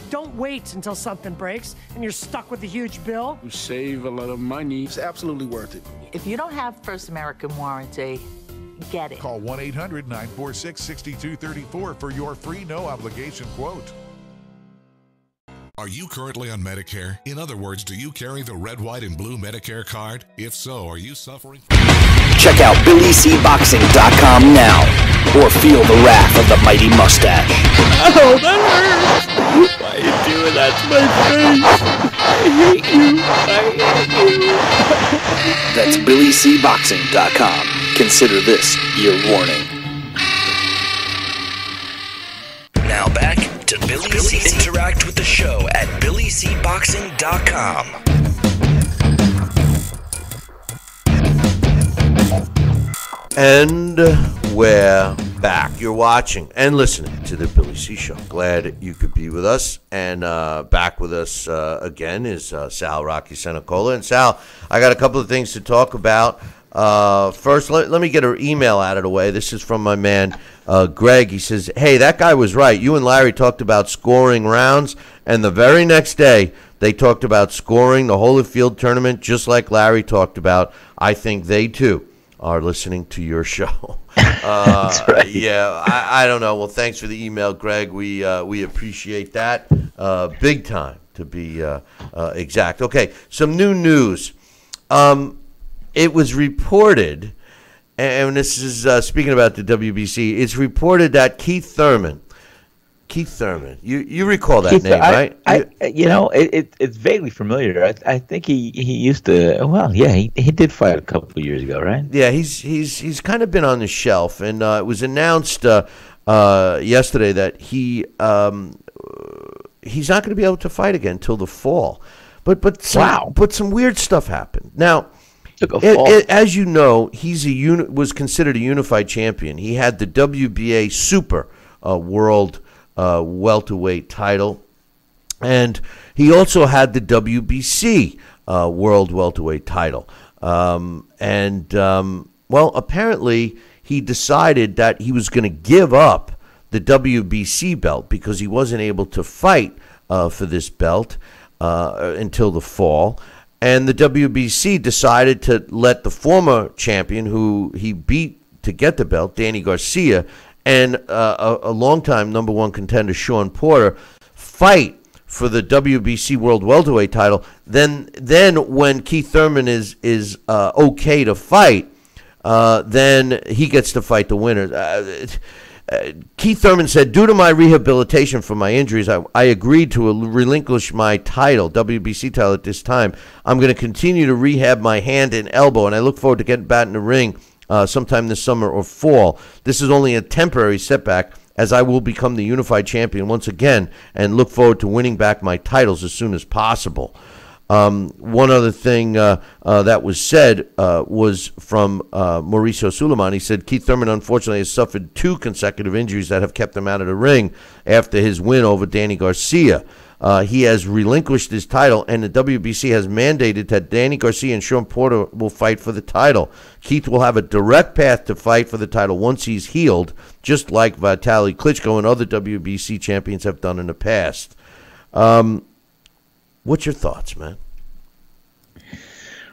Don't wait until something breaks and you're stuck with a huge bill. You save a lot of money. It's absolutely worth it. If you don't have First American Warranty, get it. Call 1-800-946-6234 for your free no-obligation quote. Are you currently on Medicare? In other words, do you carry the red, white, and blue Medicare card? If so, are you suffering? Check out BillyCBoxing.com now, or feel the wrath of the mighty mustache. Oh, that hurts! Why are you doing that to my face? I hate you. That's BillyCBoxing.com. Consider this your warning. Now back to Billy C. Interact with the show at BillyCBoxing.com. And we're back. You're watching and listening to the Billy C. Show. Glad you could be with us. And back with us again is Sal Rocky Senacola. And Sal, I got a couple of things to talk about. First, let me get her email out of the way. This is from my man, Greg. He says, hey, that guy was right. You and Larry talked about scoring rounds, and the very next day, they talked about scoring the Holyfield tournament, just like Larry talked about. I think they, too, are listening to your show. That's right. Yeah, I don't know. Well, thanks for the email, Greg. We appreciate that big time, to be exact. Okay, some new news. It was reported, and this is speaking about the WBC, it's reported that Keith Thurman Keith Thurman. You recall that Keith, name, right? It's vaguely familiar. I think he used to. Well, yeah, he did fight a couple of years ago, right? Yeah, he's kind of been on the shelf, and it was announced yesterday that he's not going to be able to fight again until the fall. But some weird stuff happened. Now, as you know, was considered a unified champion. He had the WBA Super World welterweight title, and he also had the WBC World welterweight title. Apparently he decided that he was going to give up the WBC belt because he wasn't able to fight for this belt until the fall. And the WBC decided to let the former champion, who he beat to get the belt, Danny Garcia, and a longtime number one contender, Sean Porter, fight for the WBC World Welterweight title. Then when Keith Thurman is okay to fight, then he gets to fight the winner. Keith Thurman said, due to my rehabilitation from my injuries, I agreed to relinquish my title, WBC title, at this time. I'm going to continue to rehab my hand and elbow, and I look forward to getting back in the ring sometime this summer or fall. This is only a temporary setback, as I will become the unified champion once again and look forward to winning back my titles as soon as possible. One other thing that was said was from Mauricio Suleiman. He said, Keith Thurman unfortunately has suffered 2 consecutive injuries that have kept him out of the ring after his win over Danny Garcia. He has relinquished his title, and the WBC has mandated that Danny Garcia and Sean Porter will fight for the title. Keith will have a direct path to fight for the title once he's healed, just like Vitaly Klitschko and other WBC champions have done in the past. What's your thoughts, man?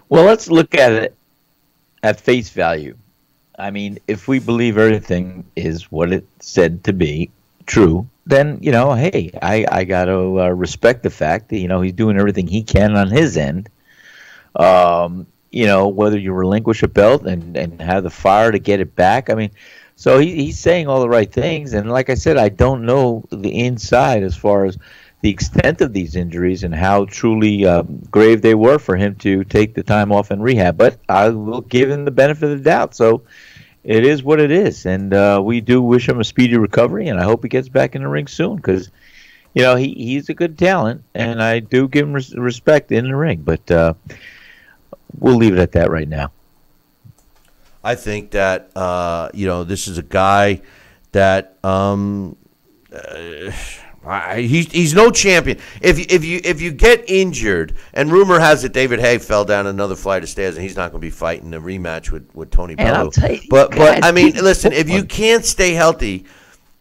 Well, let's look at it at face value. I mean, if we believe everything is what it's said to be true, then, hey, I got to respect the fact that, he's doing everything he can on his end. Whether you relinquish a belt and have the fire to get it back. I mean, so he's saying all the right things. And like I said, I don't know the inside as far as the extent of these injuries and how truly grave they were for him to take the time off and rehab. But I will give him the benefit of the doubt. So it is what it is. And we do wish him a speedy recovery, and I hope he gets back in the ring soon because, he's a good talent, and I do give him respect in the ring. But we'll leave it at that right now. I think that, this is a guy that he's no champion. If you get injured, and rumor has it David Haye fell down another flight of stairs, and he's not going to be fighting a rematch with Tony Bellew. But I mean, listen, if you can't stay healthy,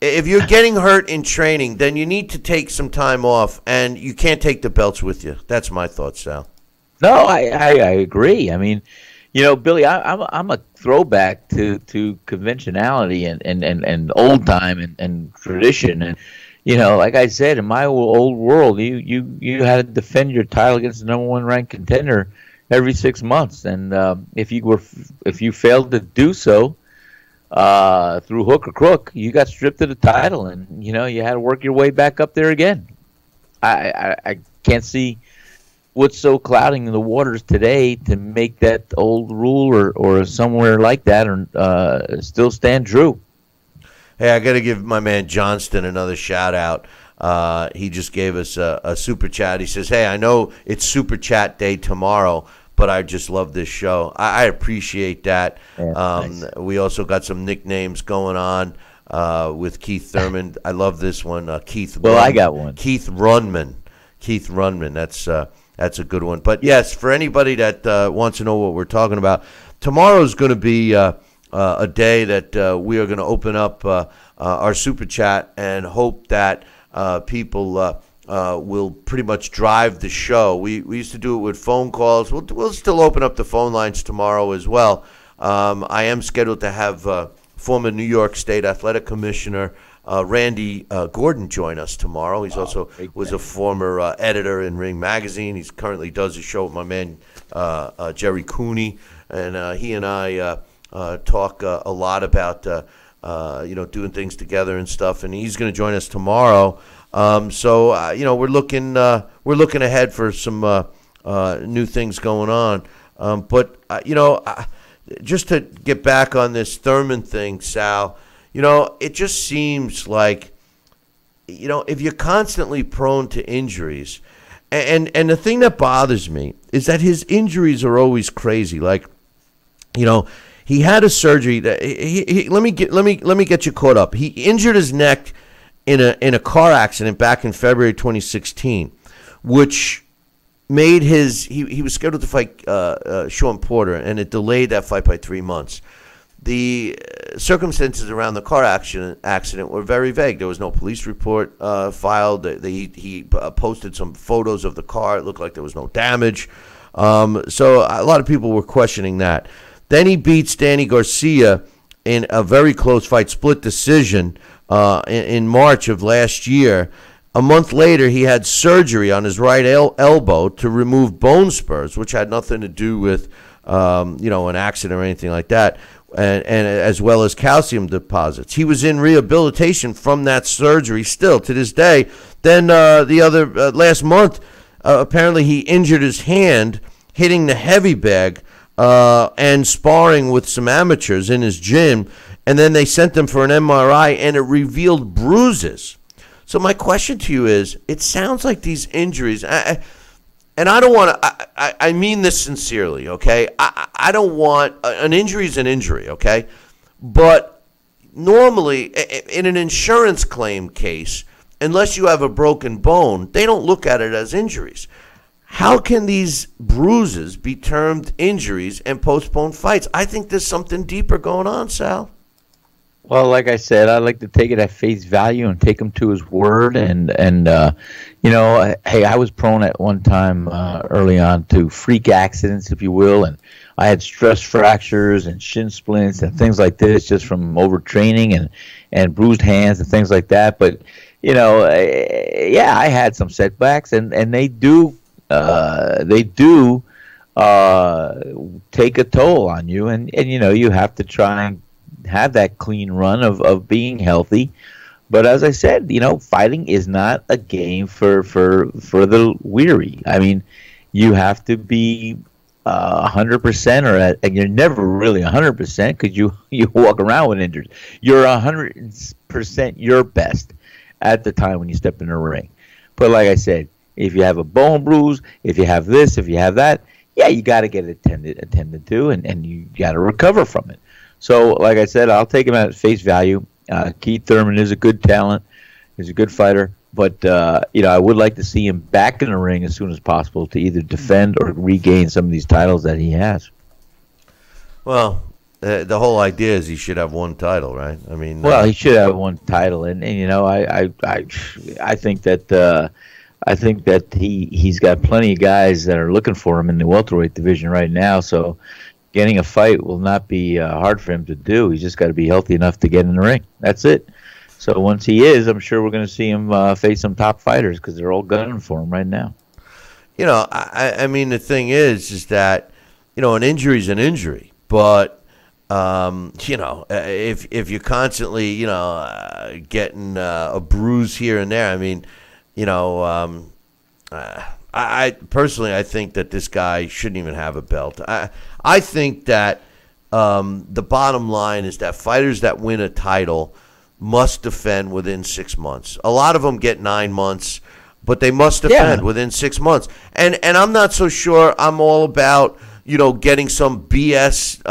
if you're getting hurt in training, then you need to take some time off, and you can't take the belts with you. That's my thoughts, Sal. No, I agree. I mean, Billy, I'm a throwback to conventionality and old time and tradition. And like I said, in my old world, you had to defend your title against the number 1 ranked contender every 6 months, and if you failed to do so through hook or crook, you got stripped of the title, and you had to work your way back up there again. I can't see what's so clouding the waters today to make that old rule or somewhere like that or still stand true. Hey, I got to give my man Johnston another shout out. He just gave us a super chat. He says, hey, I know it's super chat day tomorrow, but I just love this show. I appreciate that. Yeah, nice. We also got some nicknames going on with Keith Thurman. I love this one. Keith. Well, I got one. Keith Runman. That's a good one. But yes, for anybody that wants to know what we're talking about, tomorrow's going to be a day that we are going to open up our super chat and hope that people will pretty much drive the show. We used to do it with phone calls. We'll still open up the phone lines tomorrow as well. I am scheduled to have former New York State Athletic Commissioner Randy Gordon join us tomorrow. He's also was a former editor in Ring Magazine. He currently does a show with my man Jerry Cooney, and he and I talk a lot about doing things together and stuff. And he's going to join us tomorrow. We're looking ahead for some new things going on. Just to get back on this Thurman thing, Sal, it just seems like, if you're constantly prone to injuries, and the thing that bothers me is that his injuries are always crazy. Like, he had a surgery that let me get you caught up. He injured his neck in a car accident back in February 2016, which made he was scheduled to fight Sean Porter, and it delayed that fight by 3 months. The circumstances around the car accident were very vague. There was no police report filed. He posted some photos of the car. It looked like there was no damage. So a lot of people were questioning that. Then he beats Danny Garcia in a very close fight, split decision, in March of last year. A month later, he had surgery on his right elbow to remove bone spurs, which had nothing to do with an accident or anything like that. And as well as calcium deposits. He was in rehabilitation from that surgery still to this day. Then last month, apparently he injured his hand hitting the heavy bag and sparring with some amateurs in his gym. And then they sent him for an MRI, and it revealed bruises. So my question to you is, it sounds like these injuries, and I don't want to, I mean this sincerely, okay? I don't want, an injury is an injury, okay? But normally, in an insurance claim case, unless you have a broken bone, they don't look at it as injuries. How can these bruises be termed injuries and postpone fights? I think there's something deeper going on, Sal. Well, like I said, I like to take it at face value and take him to his word. And hey, I was prone at one time early on to freak accidents, if you will, and I had stress fractures and shin splints and things like this just from overtraining and bruised hands and things like that. But I had some setbacks, and they do take a toll on you, and you have to try and have that clean run of being healthy. But as I said, fighting is not a game for the weary. I mean, you have to be 100%, and you're never really 100% because you walk around with injuries. You're 100% your best at the time when you step in the ring. But like I said, if you have a bone bruise, if you have this, if you have that, yeah, you got to get it attended to, and you got to recover from it. So, like I said, I'll take him at face value. Keith Thurman is a good talent. He's a good fighter. But, I would like to see him back in the ring as soon as possible to either defend or regain some of these titles that he has. Well, the whole idea is he should have one title, right? I mean, he should have one title. And I think that he's got plenty of guys that are looking for him in the welterweight division right now. So getting a fight will not be hard for him to do. He's just got to be healthy enough to get in the ring. That's it. So once he is, I'm sure we're going to see him face some top fighters because they're all gunning for him right now. I mean, the thing is that, an injury is an injury. But, if you're constantly, getting a bruise here and there, I mean, I personally, I think that this guy shouldn't even have a belt. I think that the bottom line is that fighters that win a title must defend within 6 months. A lot of them get 9 months, but they must defend within 6 months. And I'm not so sure I'm all about, getting some BS,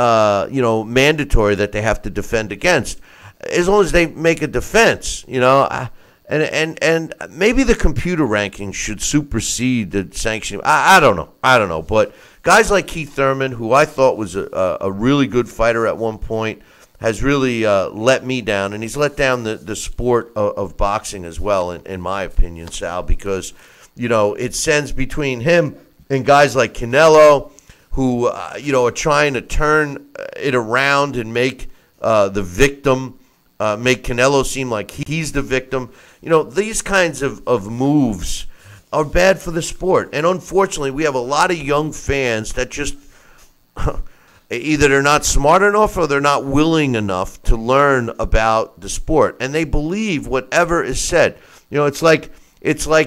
mandatory that they have to defend against. As long as they make a defense, And maybe the computer rankings should supersede the sanctioning. I don't know. But guys like Keith Thurman, who I thought was a really good fighter at one point, has really let me down. And he's let down the sport of boxing as well, in my opinion, Sal, because, it sends between him and guys like Canelo, who, are trying to turn it around and make the victim, make Canelo seem like he's the victim. These kinds of moves are bad for the sport. And unfortunately, we have a lot of young fans that just either they're not smart enough or they're not willing enough to learn about the sport, and they believe whatever is said. It's like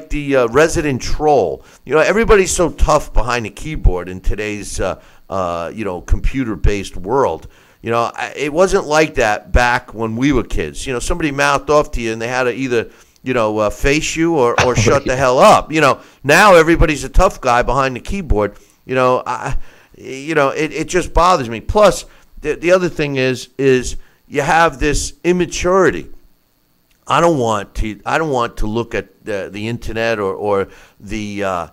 the resident troll. Everybody's so tough behind the keyboard in today's computer-based world. It wasn't like that back when we were kids. Somebody mouthed off to you and they had to either face you or shut the hell up. Now everybody's a tough guy behind the keyboard. It just bothers me. Plus, the other thing is you have this immaturity. I don't want to look at the internet or the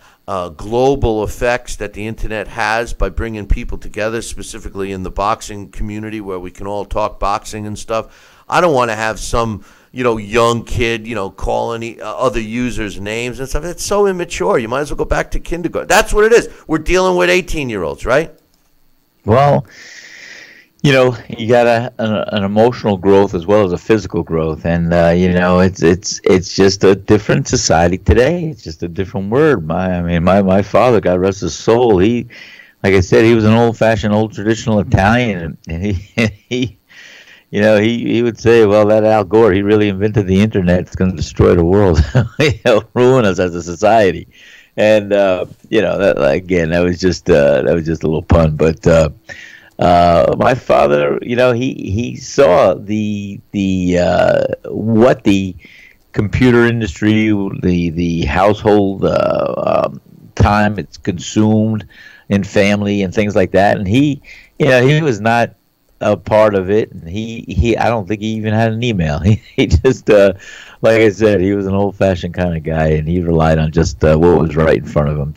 global effects that the internet has by bringing people together, specifically in the boxing community where we can all talk boxing and stuff. I don't want to have some young kid calling other users names and stuff. It's so immature. You might as well go back to kindergarten. That's what it is. We're dealing with 18-year-olds, right? Well, you got an emotional growth as well as a physical growth, and it's just a different society today. It's just a different word. My father, God rest his soul, he, like I said, he was an old-fashioned, old traditional Italian, and he would say, well, that Al Gore, he really invented the internet. It's going to destroy the world, ruin us as a society. And that was just a little pun, but. My father, he saw the what the computer industry, the household time it's consumed in family and things like that, and he was not a part of it, and he I don't think he even had an email. He just like I said, he was an old-fashioned kind of guy, and he relied on just what was right in front of him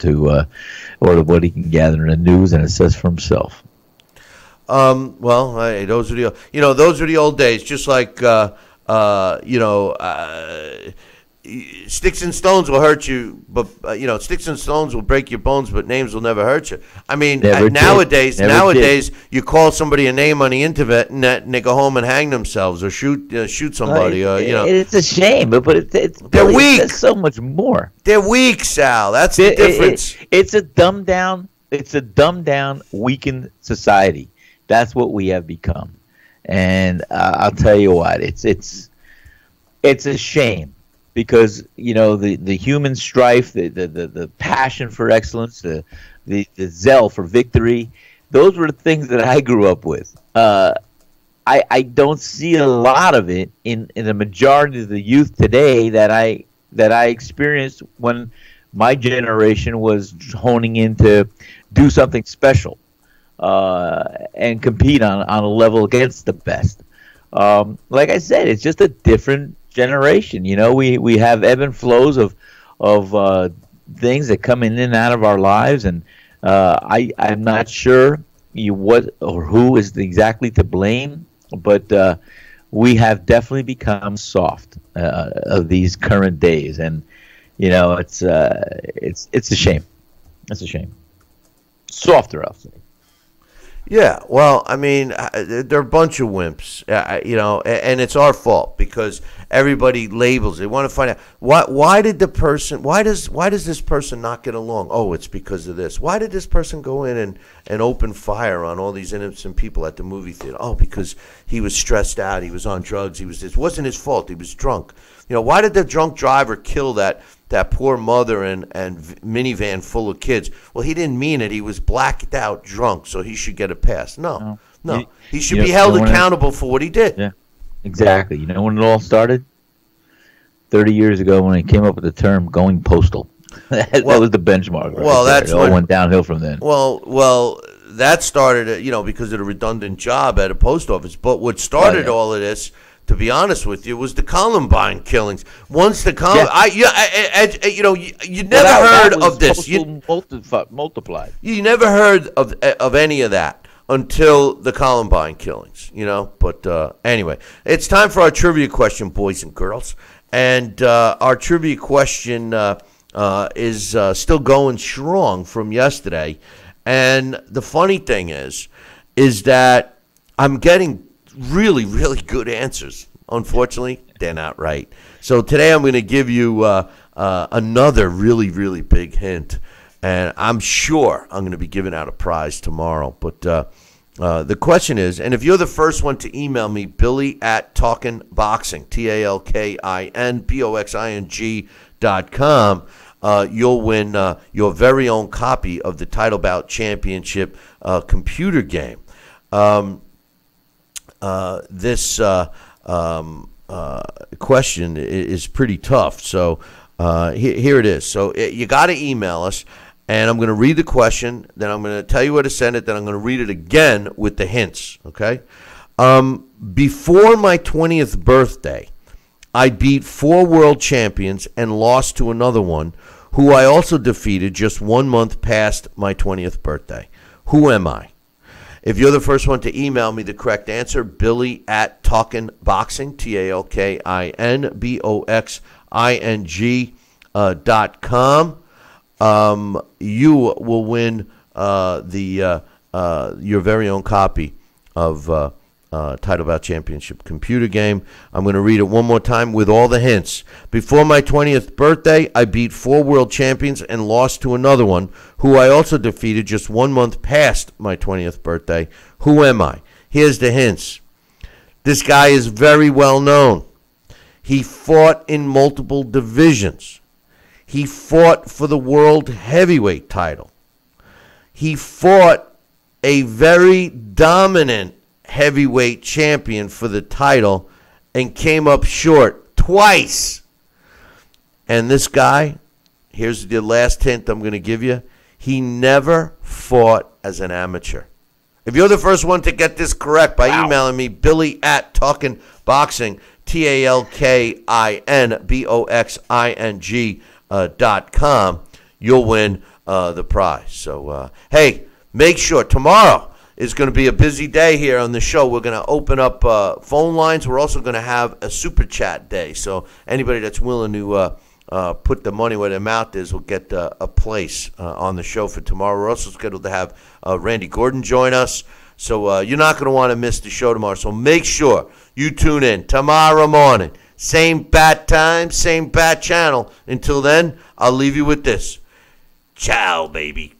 or what he can gather in the news and assess for himself. Those are the old days. Just like sticks and stones will hurt you, but sticks and stones will break your bones, but names will never hurt you. I mean, nowadays, you call somebody a name on the internet and they go home and hang themselves or shoot somebody. It's a shame, but they're weak. There's so much more. They're weak, Sal. That's the difference. It's a dumbed down, weakened society. That's what we have become, and I'll tell you what, it's a shame because the human strife, the passion for excellence, the zeal for victory, those were the things that I grew up with. I don't see a lot of it in the majority of the youth today that I experienced when my generation was honing in to do something special. And compete on a level against the best. Like I said, it's just a different generation. We have ebb and flows of things that come in and out of our lives, and I'm not sure what or who is exactly to blame, but we have definitely become soft of these current days, and it's a shame. It's a shame. Softer, I'll say. Yeah, well, I mean, they're a bunch of wimps, and it's our fault because everybody labels. They want to find out why does this person not get along? Oh, it's because of this. Why did this person go in and open fire on all these innocent people at the movie theater? Oh, because he was stressed out. He was on drugs. It wasn't his fault. He was drunk. Why did the drunk driver kill that poor mother and minivan full of kids? Well, he didn't mean it. He was blacked out drunk, so he should get a pass. No. He should be held accountable for what he did. Yeah, exactly. You know when it all started? 30 years ago when he came up with the term going postal. that was the benchmark. Right? Well, that's it all went downhill from then. Well, that started, because of the redundant job at a post office. But what started all of this, to be honest with you, was the Columbine killings. Once the you never heard of this. Multiplied. You never heard of any of that until the Columbine killings. But anyway, it's time for our trivia question, boys and girls. And our trivia question is still going strong from yesterday. And the funny thing is that I'm getting really, really good answers. Unfortunately, they're not right. So today I'm going to give you another really, really big hint. And I'm sure I'm going to be giving out a prize tomorrow. But The question is, and if you're the first one to email me, Billy@TalkinBoxing, TalkinBoxing.com, you'll win your very own copy of the Title Bout Championship computer game. This question is pretty tough, so here it is. So you got to email us. And I'm going to read the question, then I'm going to tell you where to send it, then I'm going to read it again with the hints, okay? Before my 20th birthday, I beat 4 world champions and lost to another one, who I also defeated just 1 month past my 20th birthday. Who am I? If you're the first one to email me the correct answer, Billy@TalkinBoxing, TalkinBoxing.com. You will win your very own copy of Title Bout Championship computer game. I'm going to read it one more time with all the hints. Before my 20th birthday, I beat 4 world champions and lost to another one, who I also defeated just 1 month past my 20th birthday. Who am I? Here's the hints. This guy is very well known. He fought in multiple divisions. He fought for the world heavyweight title. He fought a very dominant heavyweight champion for the title and came up short twice. And this guy, here's the last hint I'm going to give you, he never fought as an amateur. If you're the first one to get this correct by emailing me, Billy@TalkinBoxing, TalkinBoxing.com, you'll win the prize. So, hey, make sure tomorrow is going to be a busy day here on the show. We're going to open up phone lines. We're also going to have a super chat day. So anybody that's willing to put the money where their mouth is will get a place on the show for tomorrow. We're also scheduled to have Randy Gordon join us. So you're not going to want to miss the show tomorrow. So make sure you tune in tomorrow morning. Same bat time, same bat channel. Until then, I'll leave you with this. Ciao, baby.